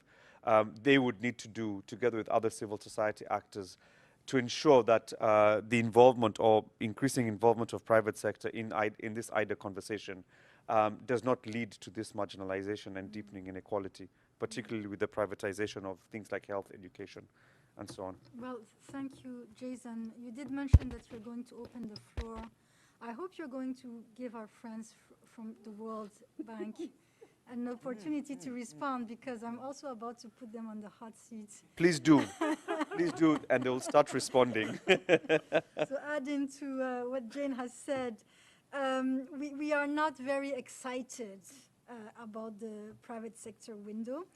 they would need to do together with other civil society actors to ensure that the involvement or increasing involvement of private sector in this IDA conversation does not lead to this marginalization and deepening inequality, particularly with the privatization of things like health, education, and so on? Well, thank you, Jason. You did mention that you're going to open the floor. I hope you're going to give our friends from the World Bank an opportunity to respond, because I'm also about to put them on the hot seat. Please do. Please do, and they'll start responding. So adding to what Jane has said, we are not very excited about the private sector window.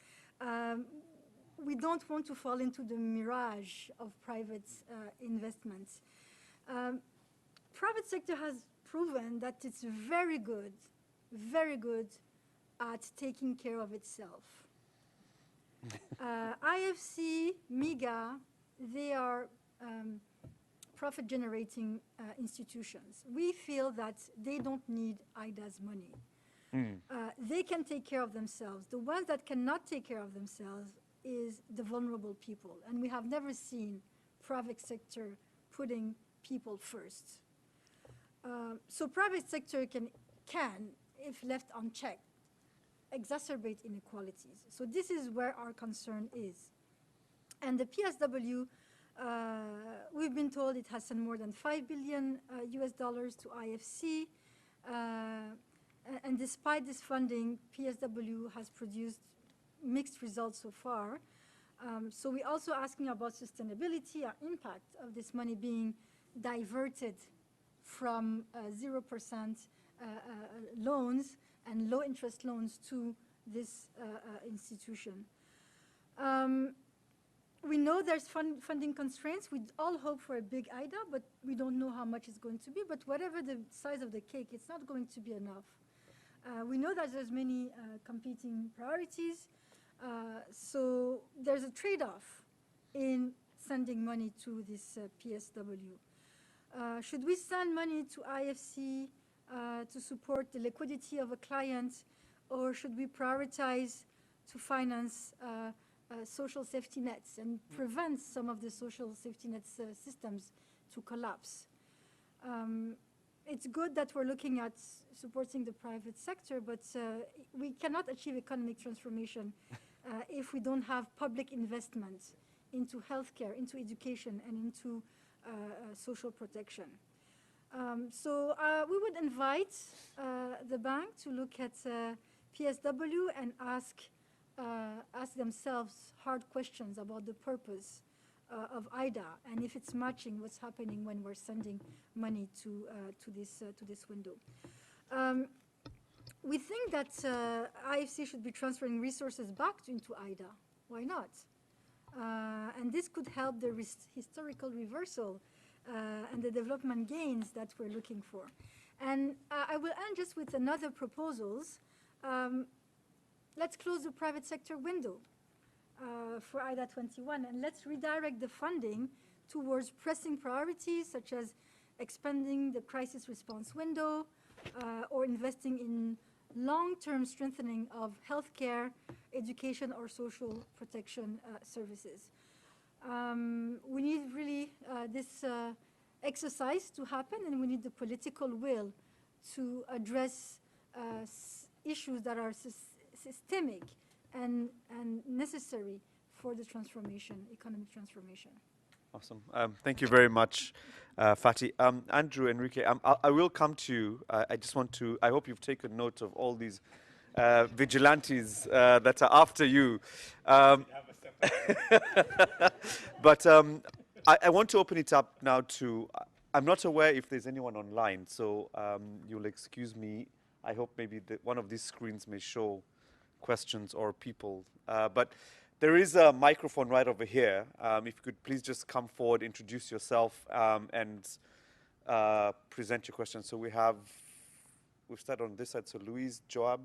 We don't want to fall into the mirage of private investments. Private sector has proven that it's very good at taking care of itself. IFC, MIGA, they are profit generating institutions. We feel that they don't need IDA's money. They can take care of themselves. The ones that cannot take care of themselves is the vulnerable people. And we have never seen private sector putting people first. So private sector can, if left unchecked, exacerbate inequalities. So this is where our concern is. And the PSW, we've been told it has sent more than $5 billion US dollars to IFC. And despite this funding, PSW has produced mixed results so far. So we're also asking about sustainability, our impact of this money being diverted from 0% loans and low interest loans to this institution. We know there's funding constraints. We all hope for a big IDA, but we don't know how much it's going to be. But whatever the size of the cake, it's not going to be enough. We know that there's many competing priorities. So there's a trade-off in sending money to this PSW. Should we send money to IFC to support the liquidity of a client, or should we prioritize to finance social safety nets and prevent some of the social safety nets systems to collapse? It's good that we're looking at supporting the private sector, but we cannot achieve economic transformation if we don't have public investment into healthcare, into education, and into social protection. So we would invite the bank to look at PSW and ask themselves hard questions about the purpose of IDA and if it's matching what's happening when we're sending money to this window. We think that IFC should be transferring resources back into IDA. Why not? And this could help the historical reversal and the development gains that we're looking for. And I will end just with another proposals. Let's close the private sector window for IDA21, and let's redirect the funding towards pressing priorities such as expanding the crisis response window or investing in long-term strengthening of healthcare, education, or social protection services. We need really this exercise to happen, and we need the political will to address issues that are systemic and necessary for the transformation, economic transformation. Awesome. Thank you very much, Fatih. Andrew, Enrique, I will come to you. I just want to, I hope you've taken note of all these vigilantes that are after you. But I want to open it up now to, I'm not aware if there's anyone online, so you'll excuse me. I hope maybe one of these screens may show questions or people. But there is a microphone right over here. If you could please just come forward, introduce yourself, and present your question. So we've started on this side. So Louise, Joab,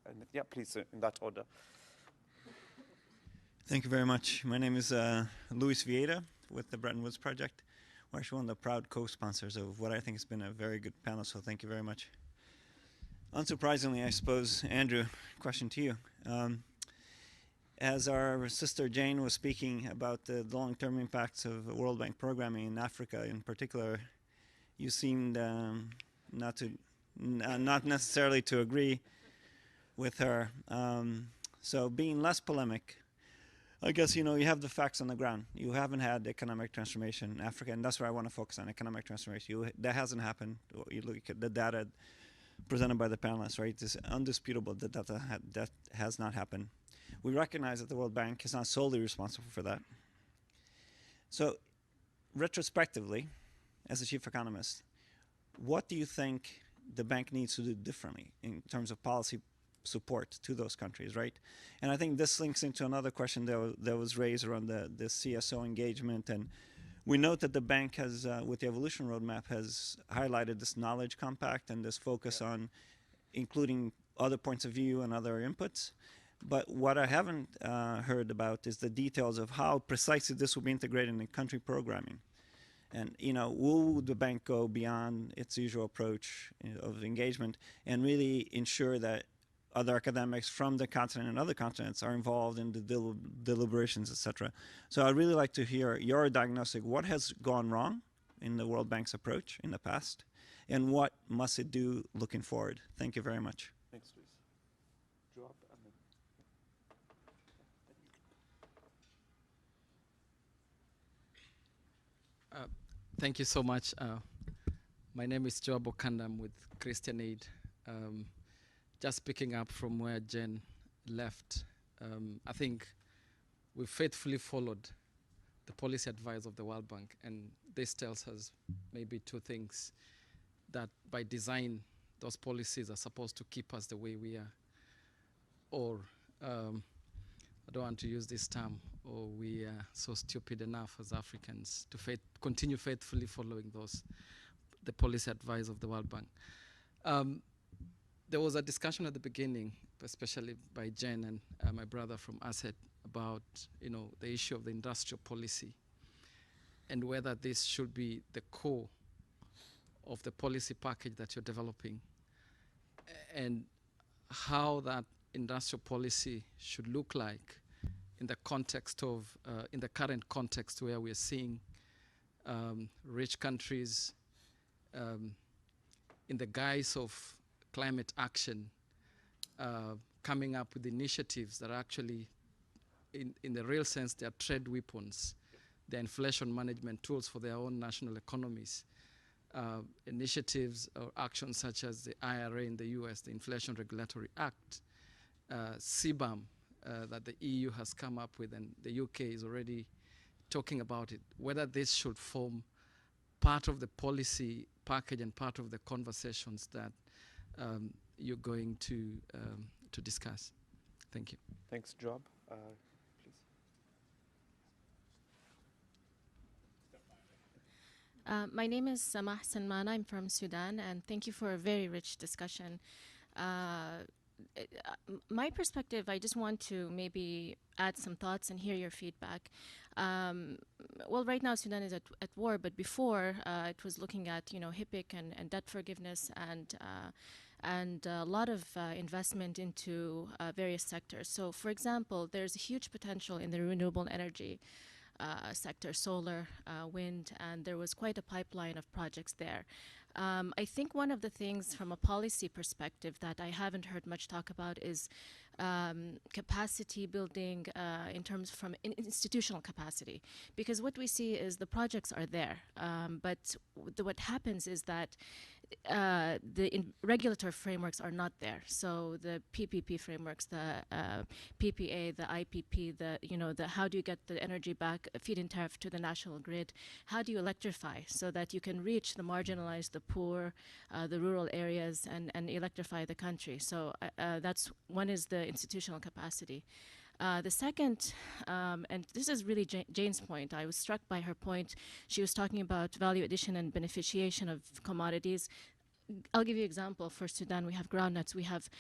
and yeah, please, in that order. Thank you very much. My name is Luis Vieira with the Bretton Woods Project. We're actually one of the proud co-sponsors of what I think has been a very good panel, so thank you very much. Unsurprisingly, I suppose, Andrew, question to you. As our sister Jane was speaking about the long-term impacts of World Bank programming in Africa in particular, you seemed not necessarily to agree with her. So being less polemic, I guess, you have the facts on the ground. You haven't had economic transformation in Africa, and that's where I want to focus on, economic transformation. That hasn't happened. You look at the data presented by the panelists, right? It's undisputable that that has not happened. We recognize that the World Bank is not solely responsible for that. So, retrospectively, as a chief economist, what do you think the bank needs to do differently in terms of policy support to those countries, right? And I think this links into another question that was raised around the CSO engagement. And we note that the bank has, with the evolution roadmap, has highlighted this knowledge compact and this focus on including other points of view and other inputs. But what I haven't heard about is the details of how precisely this will be integrated in country programming. And, will the bank go beyond its usual approach of engagement and really ensure that other academics from the continent and other continents are involved in the deliberations, etc. So I'd really like to hear your diagnostic. What has gone wrong in the World Bank's approach in the past, and what must it do looking forward? Thank you very much. Thanks, Luis. Joab, and then Thank you so much. My name is Joab Okanda. I'm with Christian Aid. Just picking up from where Jen left, I think we've faithfully followed the policy advice of the World Bank, and this tells us maybe two things: that by design, those policies are supposed to keep us the way we are, or I don't want to use this term, or we are so stupid enough as Africans to continue faithfully following the policy advice of the World Bank. There was a discussion at the beginning, especially by Jen and my brother from ACET, about the issue of the industrial policy and whether this should be the core of the policy package that you're developing, and how that industrial policy should look like in the context of, in the current context where we're seeing rich countries in the guise of climate action coming up with initiatives that are actually, in the real sense, they are trade weapons. They're inflation management tools for their own national economies. Initiatives or actions such as the IRA in the US, the Inflation Regulatory Act, CBAM that the EU has come up with, and the UK is already talking about it, whether this should form part of the policy package and part of the conversations that you're going to discuss. Thank you. thanks, Joab. Please. My name is Samah Sanmana. I'm from Sudan, and thank you for a very rich discussion. My perspective, I just want to maybe add some thoughts and hear your feedback. Well, right now Sudan is at war, but before it was looking at HIPC and debt forgiveness and a lot of investment into various sectors. So, for example, there's a huge potential in the renewable energy sector, solar, wind, and there was quite a pipeline of projects there. I think one of the things from a policy perspective that I haven't heard much talk about is capacity building in terms from institutional capacity. Because what we see is the projects are there, but what happens is that the regulatory frameworks are not there. So the PPP frameworks, the PPA, the IPP, the how do you get the energy back, feed-in tariff to the national grid? How do you electrify so that you can reach the marginalized, the poor, the rural areas, and electrify the country? So that's one is the institutional capacity. The second, and this is really Jane's point, I was struck by her point. She was talking about value addition and beneficiation of commodities. I'll give you an example. For Sudan, we have groundnuts. We have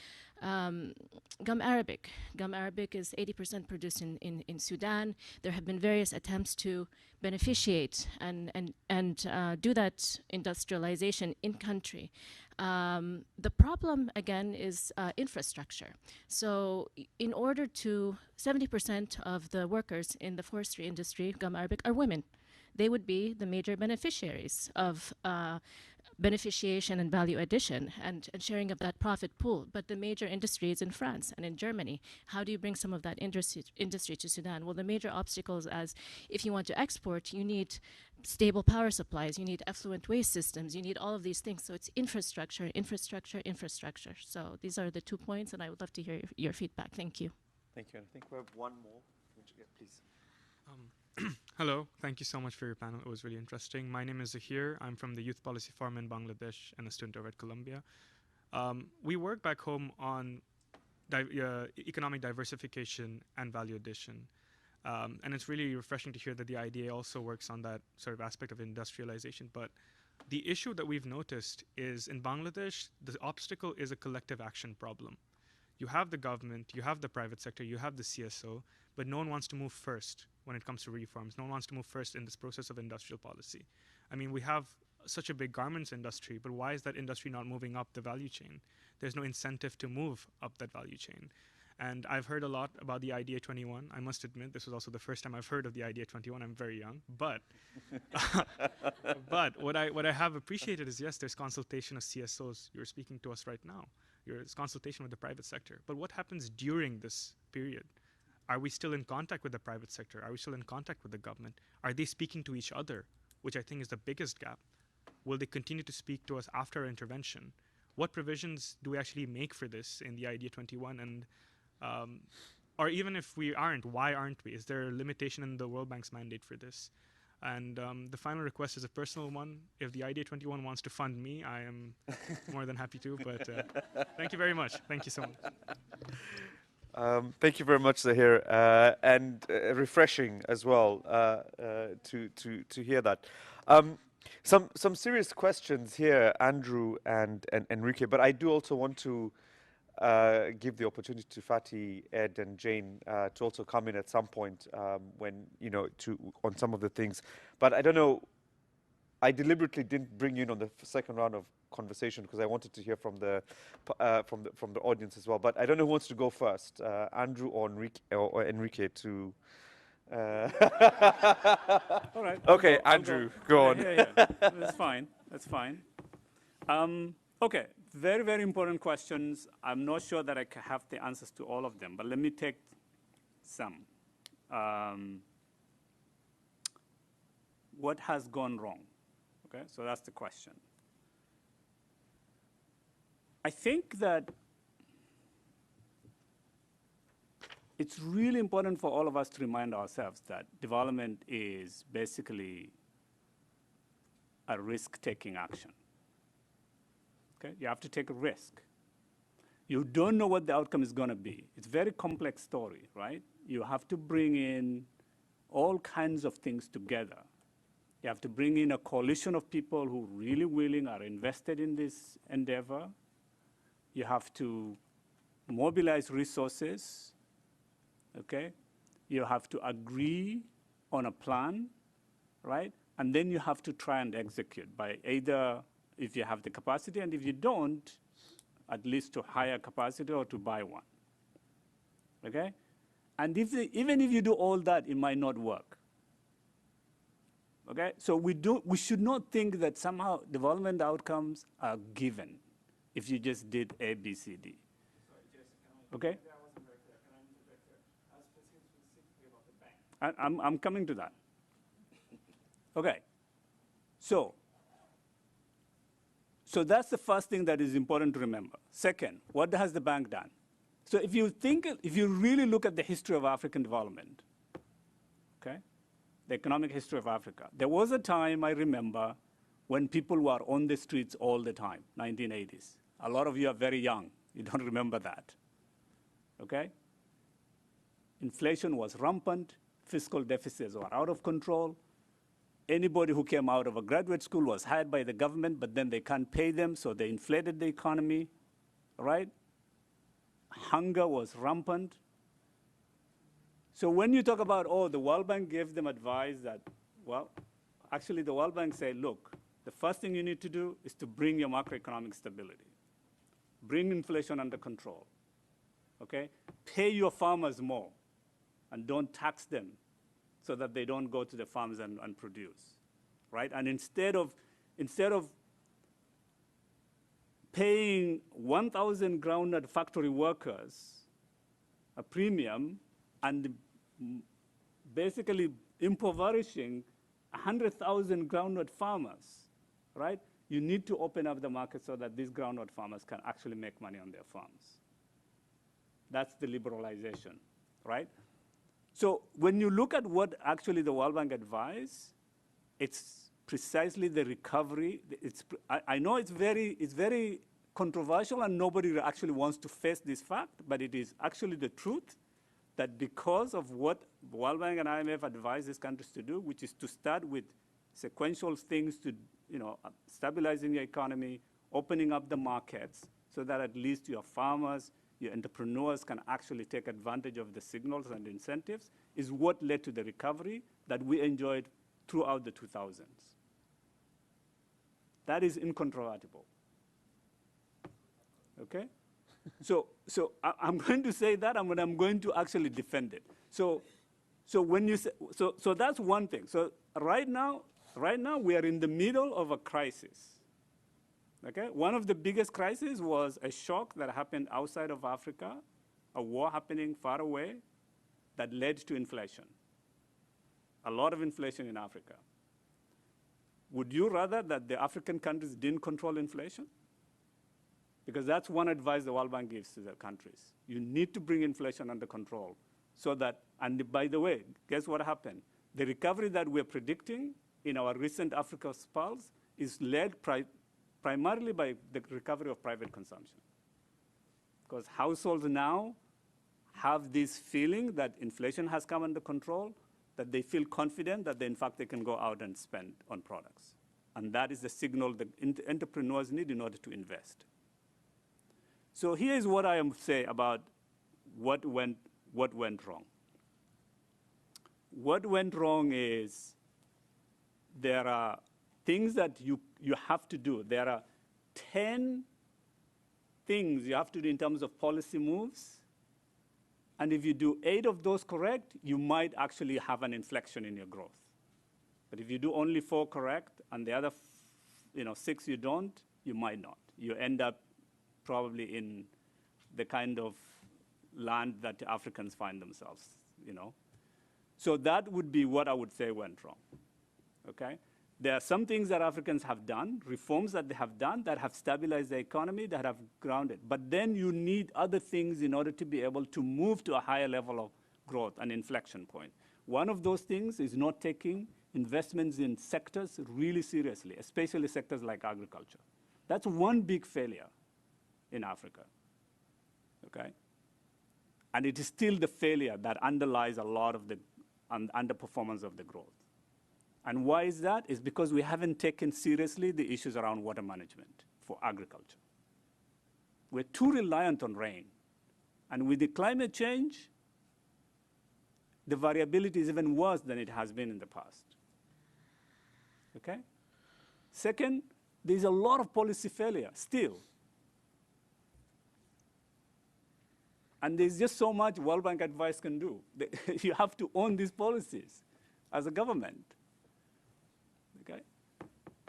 gum arabic. Gum arabic is 80% produced in Sudan. There have been various attempts to beneficiate and do that industrialization in country. The problem, again, is infrastructure. So in order to, 70% of the workers in the forestry industry, gum arabic, are women. They would be the major beneficiaries of beneficiation and value addition and sharing of that profit pool. But the major industry is in France and in Germany. How do you bring some of that industry to Sudan? Well, the major obstacles, as if you want to export, you need stable power supplies, you need effluent waste systems, you need all of these things. So it's infrastructure, infrastructure, infrastructure. So these are the 2 points, and I would love to hear your feedback. Thank you. Thank you. And I think we have one more. Yeah, please. Hello, thank you so much for your panel. It was really interesting. My name is Zahir. I'm from the Youth Policy Forum in Bangladesh and a student over at Columbia. We work back home on economic diversification and value addition. And it's really refreshing to hear that the IDA also works on that sort of aspect of industrialization. But the issue that we've noticed is in Bangladesh, the obstacle is a collective action problem. You have the government, you have the private sector, you have the CSO, but no one wants to move first when it comes to reforms. No one wants to move first in this process of industrial policy. I mean, we have such a big garments industry, but why is that industry not moving up the value chain? There's no incentive to move up that value chain. And I've heard a lot about the IDA21. I must admit, this was also the first time I've heard of the IDA21. I'm very young, but but what I have appreciated is, yes, there's consultation of CSOs. You're speaking to us right now. There's consultation with the private sector. But what happens during this period? Are we still in contact with the private sector? Are we still in contact with the government? Are they speaking to each other, which I think is the biggest gap? Will they continue to speak to us after our intervention? What provisions do we actually make for this in the IDA21? And or even if we aren't, why aren't we? Is there a limitation in the World Bank's mandate for this? And the final request is a personal one. If the IDA21 wants to fund me, I am more than happy to. But thank you very much. Thank you so much. Thank you very much, Zahir, and refreshing as well to hear that. Some serious questions here, Andrew and Enrique, but I do also want to give the opportunity to Fatih, Ed, and Jane to also come in at some point when, on some of the things. But I don't know, I deliberately didn't bring you in on the second round of conversation because I wanted to hear from the audience as well. But I don't know who wants to go first, Andrew or Enrique to. All right. Okay, Andrew, go on. Yeah. That's fine. That's fine. Okay, very, very important questions. I'm not sure that I have the answers to all of them, but let me take some. What has gone wrong? Okay, so that's the question. I think that it's really important for all of us to remind ourselves that development is basically a risk-taking action. Okay? You have to take a risk. You don't know what the outcome is going to be. It's a very complex story, right? You have to bring in all kinds of things together. You have to bring in a coalition of people who really willing are invested in this endeavor. You have to mobilize resources, okay? You have to agree on a plan, right? And then you have to try and execute by either, if you have the capacity, and if you don't, at least to hire capacity or to buy one, okay? And even if you do all that, it might not work, okay? So we should not think that somehow development outcomes are given if you just did A, B, C, D. Sorry, Jason, okay? That wasn't very clear. Can I interject here? I was speaking specifically about the bank. I'm coming to that. Okay. So that's the first thing that is important to remember. Second, what has the bank done? So if you really look at the history of African development, okay, the economic history of Africa, there was a time, I remember, when people were on the streets all the time, 1980s. A lot of you are very young. You don't remember that, okay? Inflation was rampant. Fiscal deficits were out of control. Anybody who came out of a graduate school was hired by the government, but then they can't pay them, so they inflated the economy, right? Hunger was rampant. So when you talk about, oh, the World Bank gave them advice that, well, actually the World Bank said, look, the first thing you need to do is to bring your macroeconomic stability. Bring inflation under control, okay? Pay your farmers more and don't tax them so that they don't go to the farms and produce, right? And instead of paying 1,000 groundnut factory workers a premium and basically impoverishing 100,000 groundnut farmers, right? You need to open up the market so that these groundnut farmers can actually make money on their farms. That's the liberalization, right? So when you look at what actually the World Bank advised, it's precisely the recovery. I know it's very controversial and nobody actually wants to face this fact, but it is actually the truth that because of what the World Bank and IMF advise these countries to do, which is to start with sequential things to, stabilizing your economy, opening up the markets so that at least your farmers, your entrepreneurs can actually take advantage of the signals and incentives, is what led to the recovery that we enjoyed throughout the 2000s. That is incontrovertible. Okay? So I'm going to say that, and I'm going to actually defend it. So when you say, so that's one thing. So right now we are in the middle of a crisis. Okay? One of the biggest crises was a shock that happened outside of Africa, a war happening far away that led to inflation. A lot of inflation in Africa. Would you rather that the African countries didn't control inflation? Because that's one advice the World Bank gives to the countries. You need to bring inflation under control so that, and by the way, guess what happened? The recovery that we're predicting in our recent Africa Pulse is led primarily by the recovery of private consumption. Because households now have this feeling that inflation has come under control, that they feel confident that in fact they can go out and spend on products. And that is the signal that entrepreneurs need in order to invest. So here's what I am saying about what went wrong. What went wrong is there are things that you have to do. There are 10 things you have to do in terms of policy moves. And if you do 8 of those correct, you might actually have an inflection in your growth. But if you do only 4 correct and the other 6 you don't, you might not. You end up probably in the kind of land that Africans find themselves, So that would be what I would say went wrong, okay? There are some things that Africans have done, reforms that they have done that have stabilized the economy, that have grounded. But then you need other things in order to be able to move to a higher level of growth, an inflection point. One of those things is not taking investments in sectors really seriously, especially sectors like agriculture. That's one big failure in Africa, okay? And it is still the failure that underlies a lot of the underperformance of the growth. And why is that? It's because we haven't taken seriously the issues around water management for agriculture. We're too reliant on rain. And with the climate change, the variability is even worse than it has been in the past. Okay? Second, there's a lot of policy failure still. And there's just so much World Bank advice can do. You have to own these policies as a government. Okay?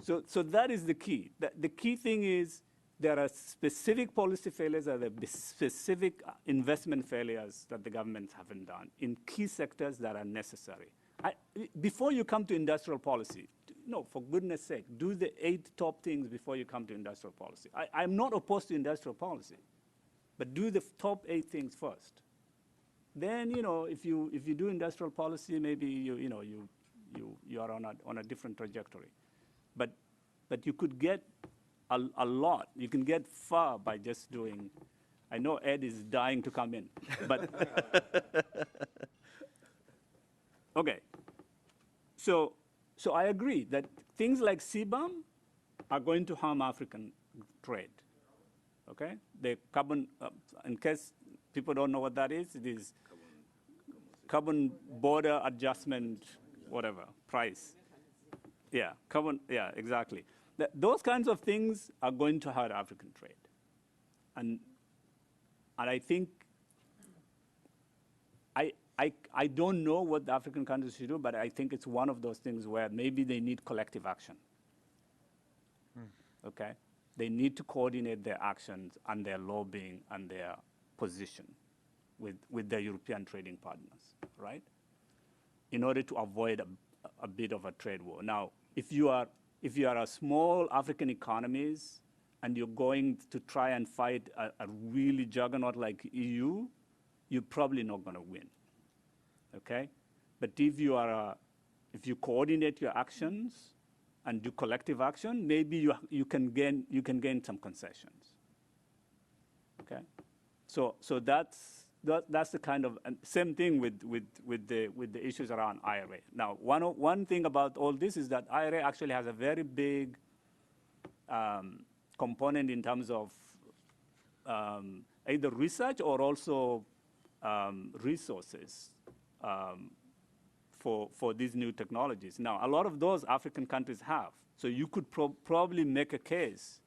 So that is the key. The key thing is there are specific policy failures, there are specific investment failures that the governments haven't done in key sectors that are necessary. Before you come to industrial policy, no, for goodness sake, do the 8 top things before you come to industrial policy. I'm not opposed to industrial policy, but do the top 8 things first. Then, if you do industrial policy, maybe you are on a different trajectory. But you could get a lot. You can get far by just doing. I know Ed is dying to come in, but okay. So I agree that things like CBAM are going to harm African trade. Okay, the carbon. In case people don't know what that is, it is carbon border adjustment, whatever price. Yeah, carbon. Yeah, exactly. Those kinds of things are going to hurt African trade, and I think I don't know what the African countries should do, but I think it's one of those things where maybe they need collective action. Okay, they need to coordinate their actions and their lobbying and their position with their European trading partners, right? In order to avoid a bit of a trade war. Now, if you are a small African economies and you're going to try and fight a really juggernaut like EU, you're probably not going to win. Okay, but if you coordinate your actions and do collective action, maybe you can gain some concessions. Okay, so that's the kind of same thing with the issues around IRA. Now, one thing about all this is that IRA actually has a very big component in terms of either research or also resources for these new technologies. Now, a lot of those African countries have. So you could probably make a case.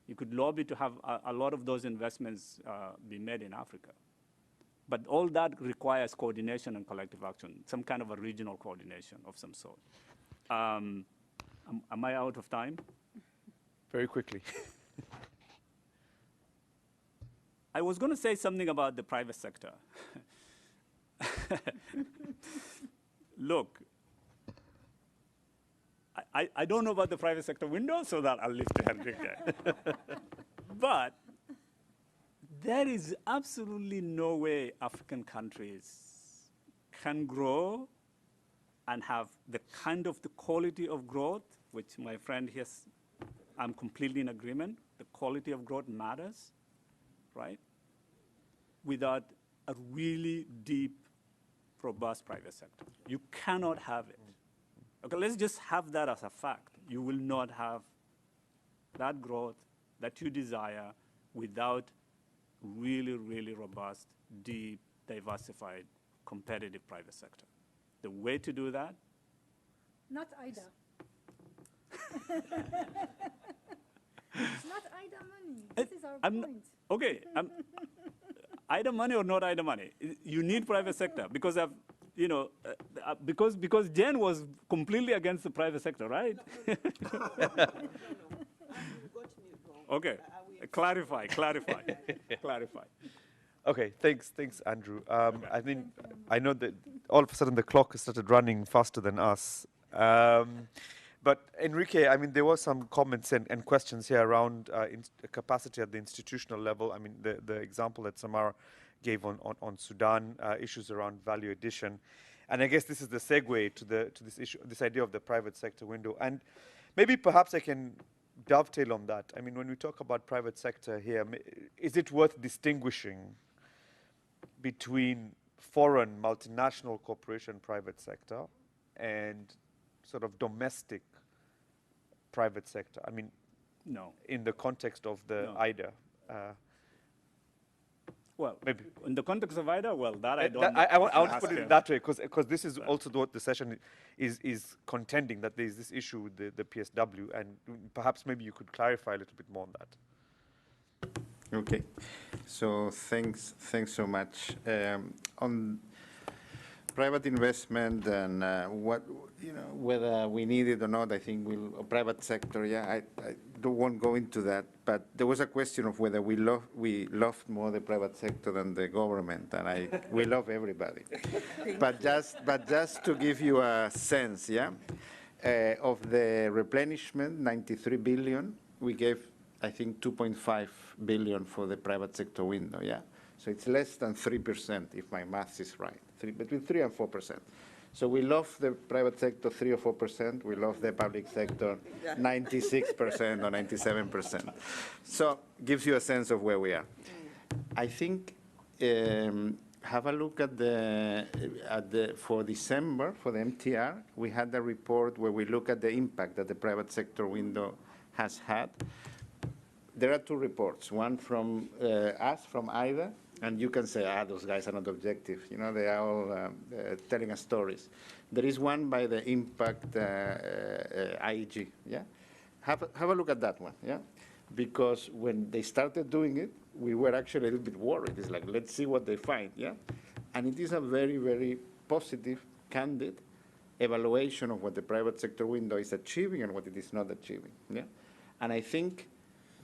You could lobby to have a lot of those investments be made in Africa. But all that requires coordination and collective action, some kind of a regional coordination of some sort. Am I out of time? Very quickly. I was going to say something about the private sector. Look, I don't know about the private sector window, so that I'll leave to Henrique. But there is absolutely no way African countries can grow and have the kind of the quality of growth, which my friend here, I'm completely in agreement, the quality of growth matters, right? Without a really deep, robust private sector. You cannot have it. Okay, let's just have that as a fact. You will not have that growth that you desire without really, really robust, deep, diversified, competitive private sector. The way to do that? Not IDA. It's not IDA money. This is our point. Okay, IDA money or not IDA money? You need private sector because because Jen was completely against the private sector, right? Okay, clarify. Okay, thanks, Andrew. I know that all of a sudden the clock started running faster than us. But Enrique, there were some comments and questions here around capacity at the institutional level. The example that Samara gave on Sudan, issues around value addition. And I guess this is the segue to this issue, this idea of the private sector window. And maybe perhaps I can dovetail on that. When we talk about private sector here, is it worth distinguishing between foreign multinational corporation private sector and sort of domestic private sector? No. In the context of the IDA. Well, maybe in the context of IDA, that I don't. I want to put it that way because this is also what the session is contending, that there is this issue with the PSW, and perhaps maybe you could clarify a little bit more on that. Okay, so thanks so much. On private investment and whether we need it or not, I think private sector. I won't go into that. But there was a question of whether we love more the private sector than the government, and we love everybody. but just to give you a sense, of the replenishment, 93 billion, we gave, I think, 2.5 billion for the private sector window. So it's less than 3%, if my math is right. Between 3 and 4%. So we love the private sector 3 or 4%. We love the public sector 96% or 97%. So gives you a sense of where we are. I think have a look at for December, for the MTR, we had a report where we look at the impact that the private sector window has had. There are two reports, one from us, from IDA, and you can say, those guys are not objective. They are all telling us stories. There is one by the Impact IEG. Have a look at that one. Because when they started doing it, we were actually a little bit worried. It's like, let's see what they find. And it is a very, very positive, candid evaluation of what the private sector window is achieving and what it is not achieving. And I think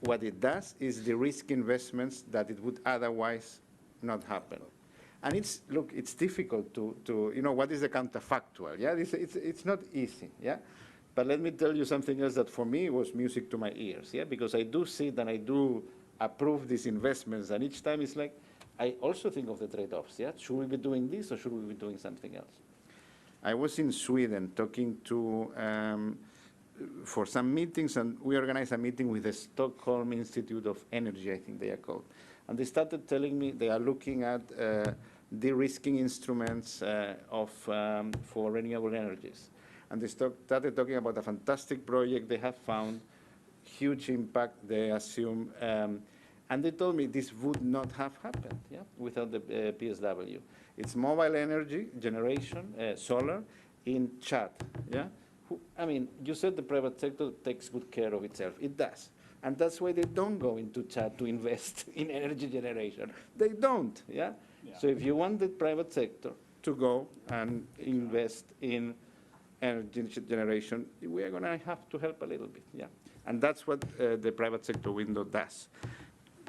what it does is de-risk investments that it would otherwise not happen. And it's difficult to what is the counterfactual? It's not easy. But let me tell you something else that for me was music to my ears. Because I do sit and I do approve these investments, and each time it's like, I also think of the trade-offs. Should we be doing this or should we be doing something else? I was in Sweden talking to for some meetings, and we organized a meeting with the Stockholm Institute of Energy, I think they are called. And they started telling me they are looking at de-risking instruments for renewable energies. And they started talking about a fantastic project they have found, huge impact, they assume. And And they told me this would not have happened, yeah, without the PSW. It's mobile energy generation, solar, in Chad, yeah? I mean, you said the private sector takes good care of itself. It does. And that's why they don't go into Chad to invest in energy generation. They don't, yeah? So if you want the private sector to go and invest in energy generation, we are going to have to help a little bit, yeah? And that's what the private sector window does.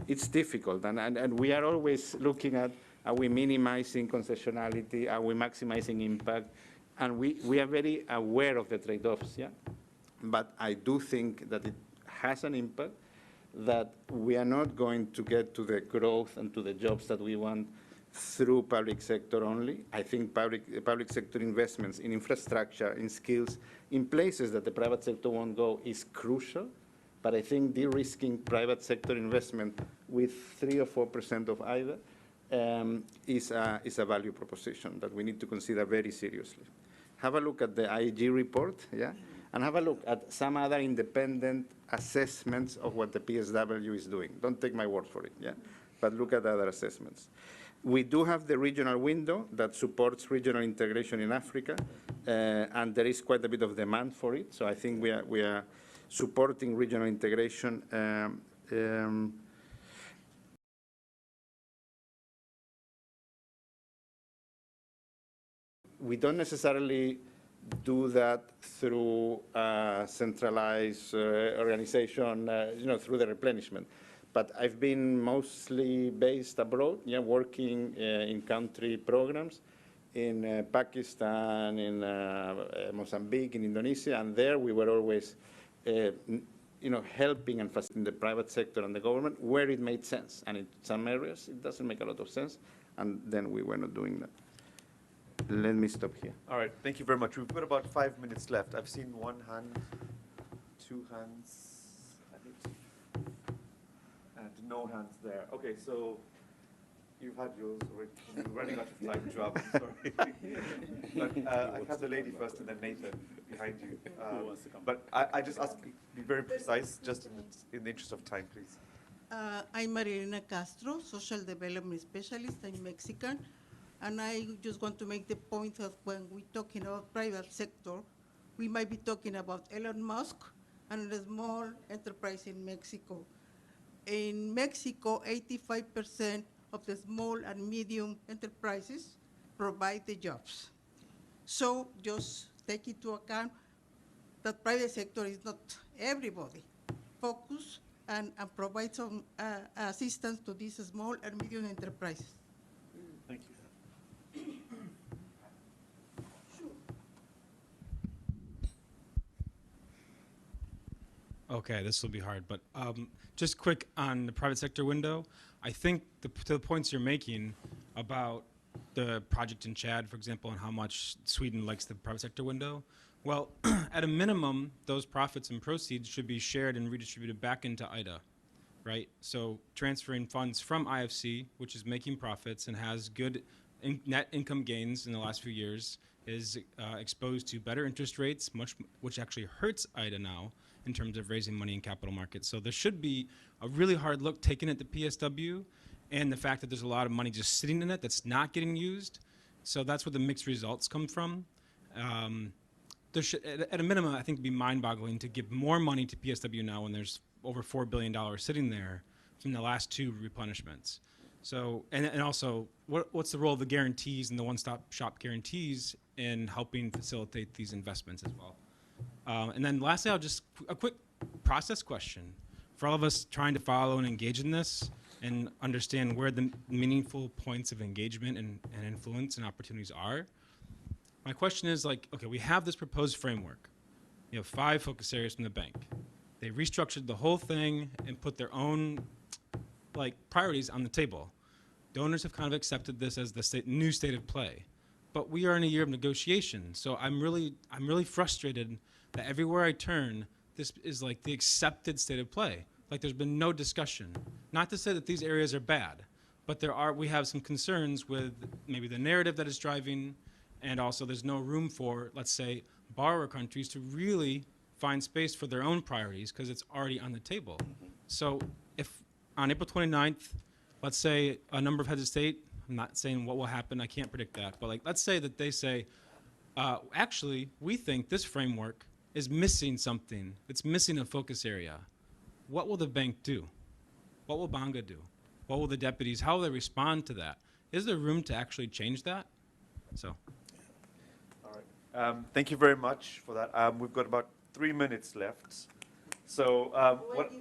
It's difficult, and we are always looking at, are we minimizing concessionality, are we maximizing impact? And we are very aware of the trade-offs, yeah? But I do think that it has an impact, that we are not going to get to the growth and to the jobs that we want through public sector only. I think public sector investments in infrastructure, in skills, in places that the private sector won't go is crucial. But I think de-risking private sector investment with 3 or 4% of either is a value proposition that we need to consider very seriously. Have a look at the IG report, yeah? And have a look at some other independent assessments of what the PSW is doing. Don't take my word for it, yeah? But look at other assessments. We do have the regional window that supports regional integration in Africa, and there is quite a bit of demand for it. So I think we are supporting regional integration. We don't necessarily do that through a centralized organization, through the replenishment. But I've been mostly based abroad, yeah, working in country programs in Pakistan, in Mozambique, in Indonesia, and there we were always, helping and facilitating the private sector and the government where it made sense. And in some areas, it doesn't make a lot of sense, and then we were not doing that. Let me stop here. All right, thank you very much. We've got about 5 minutes left. I've seen one hand, 2 hands, I think, and no hands there. Okay, so you've had yours already. We're running out of time, Joab, I'm sorry. But I have the lady first and then Nathan behind you. But I just ask, be very precise, just in the interest of time, please. I'm Marilena Castro, Social Development Specialist. I'm Mexican. And I just want to make the point that when we're talking about private sector, we might be talking about Elon Musk and a small enterprise in Mexico. In Mexico, 85% of the small and medium enterprises provide the jobs. So just take into account that private sector is not everybody. Focus and provide some assistance to these small and medium enterprises. Thank you. Okay, this will be hard, but just quick on the private sector window. I think to the points you're making about the project in Chad, for example, and how much Sweden likes the private sector window, well, at a minimum, those profits and proceeds should be shared and redistributed back into IDA, right? So transferring funds from IFC, which is making profits and has good net income gains in the last few years, is exposed to better interest rates, which actually hurts IDA now in terms of raising money in capital markets. So there should be a really hard look taken at the PSW and the fact that there's a lot of money just sitting in it that's not getting used. So that's where the mixed results come from. There should, at a minimum, I think it'd be mind-boggling to give more money to PSW now when there's over $4 billion sitting there from the last 2 replenishments. So, and also, what's the role of the guarantees and the one-stop shop guarantees in helping facilitate these investments as well? And then lastly, a quick process question. For all of us trying to follow and engage in this and understand where the meaningful points of engagement and influence and opportunities are, my question is like, okay, we have this proposed framework. You have 5 focus areas from the bank. They restructured the whole thing and put their own priorities on the table. Donors have kind of accepted this as the new state of play. But we are in a year of negotiation, so I'm really frustrated that everywhere I turn, this is like the accepted state of play. Like there's been no discussion. Not to say that these areas are bad, but we have some concerns with maybe the narrative that is driving, and also there's no room for, let's say, borrower countries to really find space for their own priorities because it's already on the table. So if on April 29th, let's say a number of heads of state, I'm not saying what will happen, I can't predict that, but like, let's say that they say, actually, we think this framework is missing something. It's missing a focus area. What will the bank do? What will Banga do? What will the deputies, how will they respond to that? Is there room to actually change that? So. All right. Thank you very much for that. We've got about 3 minutes left. So what?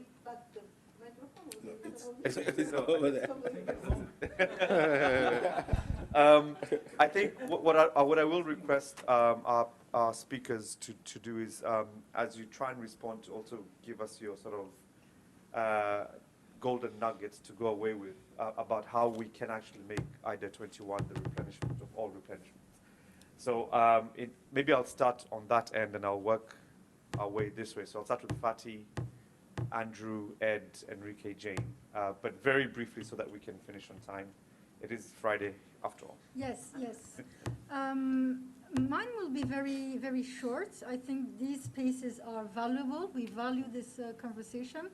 I think what I will request our speakers to do is, as you try and respond, to also give us your sort of golden nuggets to go away with about how we can actually make IDA21 the replenishment of all replenishment. So maybe I'll start on that end and I'll work our way this way. So I'll start with Fatih, Andrew, Ed, Enrique, Jane, but very briefly so that we can finish on time. It is Friday after all. Yes, yes. Mine will be very, very short. I think these spaces are valuable. We value this conversation.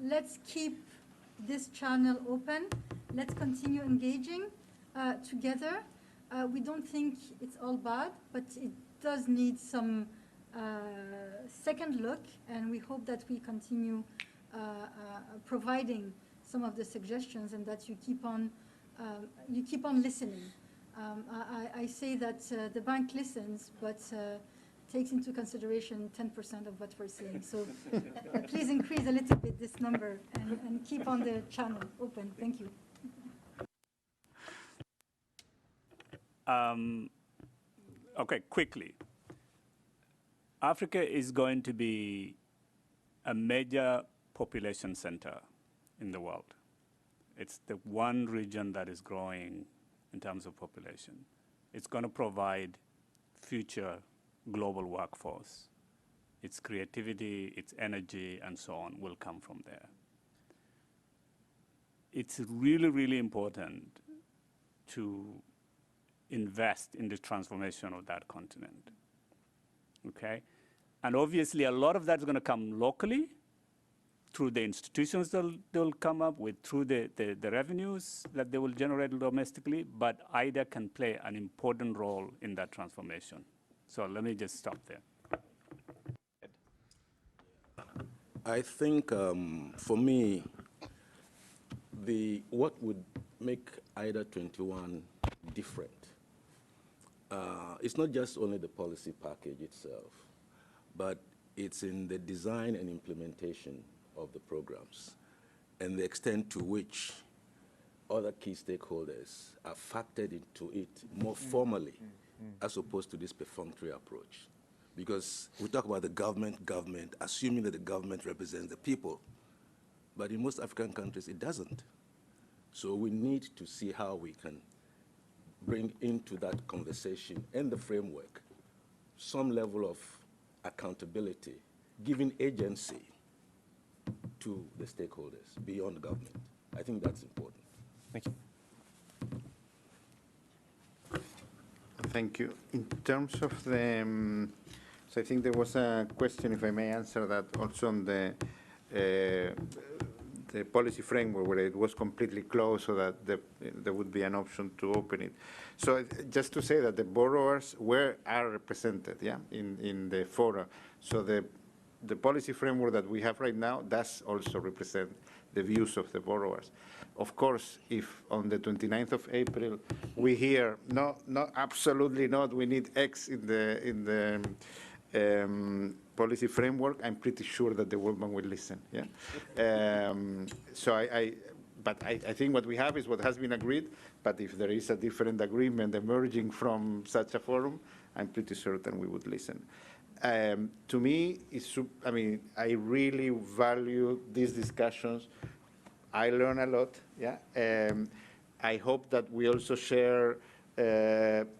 Let's keep this channel open. Let's continue engaging together. We don't think it's all bad, but it does need some second look, and we hope that we continue providing some of the suggestions and that you keep on listening. I say that the bank listens, but takes into consideration 10% of what we're saying. So please increase a little bit this number and keep on the channel open. Thank you. Okay, quickly. Africa is going to be a major population center in the world. It's the one region that is growing in terms of population. It's going to provide future global workforce. Its creativity, its energy, and so on will come from there. It's really, really important to invest in the transformation of that continent, okay? And obviously, a lot of that's going to come locally through the institutions they'll come up with, through the revenues that they will generate domestically, but IDA can play an important role in that transformation. So let me just stop there. I think for me, what would make IDA21 different, it's not just only the policy package itself, but it's in the design and implementation of the programs and the extent to which other key stakeholders are factored into it more formally as opposed to this perfunctory approach. Because we talk about the government, assuming that the government represents the people. But in most African countries, it doesn't. So we need to see how we can bring into that conversation and the framework some level of accountability, giving agency to the stakeholders beyond government. I think that's important. Thank you. Thank you. In terms of the, so I think there was a question, if I may answer that, also on the policy framework where it was completely closed so that there would be an option to open it. So just to say that the borrowers are represented, yeah, in the fora. So the policy framework that we have right now does also represent the views of the borrowers. Of course, if on the 29th of April we hear, no, absolutely not, we need X in the policy framework, I'm pretty sure that the World Bank will listen, yeah? But I think what we have is what has been agreed, but if there is a different agreement emerging from such a forum, I'm pretty certain we would listen. To me, I really value these discussions. I learn a lot, yeah? I hope that we also share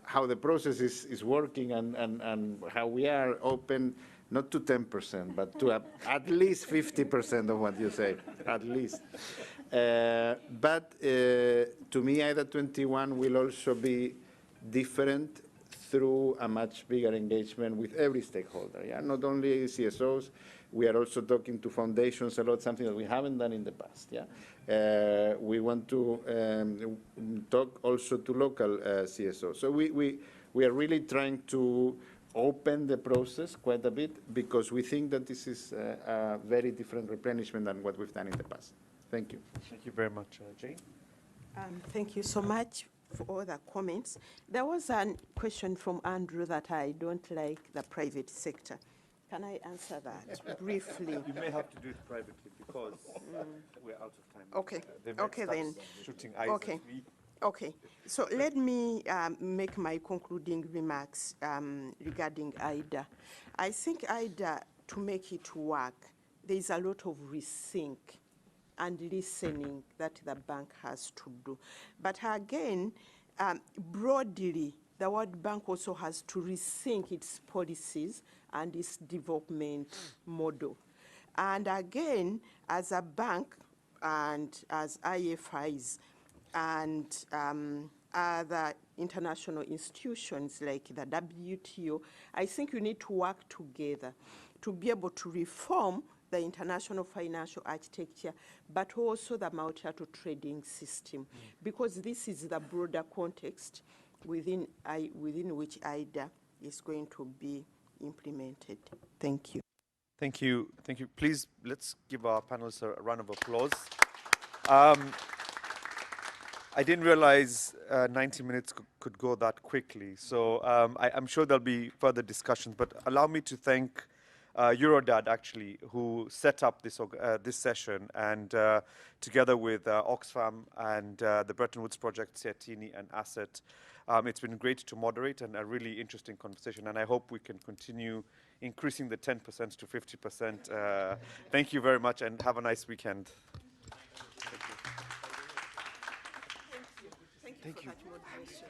how the process is working and how we are open, not to 10%, but to at least 50% of what you say, at least. But to me, IDA21 will also be different through a much bigger engagement with every stakeholder, yeah? Not only CSOs, We are also talking to foundations a lot, something that we haven't done in the past. Yeah, we want to talk also to local CSOs. So we are really trying to open the process quite a bit because we think that this is a very different replenishment than what we've done in the past. Thank you. Thank you very much, Jane. Thank you so much for all the comments. There was a question from Andrew that I don't like the private sector. Can I answer that briefly? You may have to do it privately because we're out of time. Okay. They might Okay start then. shooting eyes Okay. at me. Okay. So let me make my concluding remarks regarding IDA. I think IDA, to make it work, there is a lot of rethink and listening that the bank has to do. But again, broadly, the World Bank also has to rethink its policies and its development model. And again, as a bank and as IFIs and other international institutions like the WTO, I think you need to work together to be able to reform the international financial architecture, but also the multilateral trading system, because this is the broader context within which IDA is going to be implemented. Thank you. Thank you. Thank you. Please, let's give our panelists a round of applause. I didn't realize 90 minutes could go that quickly, so I'm sure there'll be further discussions, but allow me to thank Eurodad, actually, who set up this session, and together with Oxfam and the Bretton Woods Project, SEATINI, and ACET, it's been great to moderate and a really interesting conversation, and I hope we can continue increasing the 10% to 50%. Thank you very much, and have a nice weekend. Thank you for that moderation.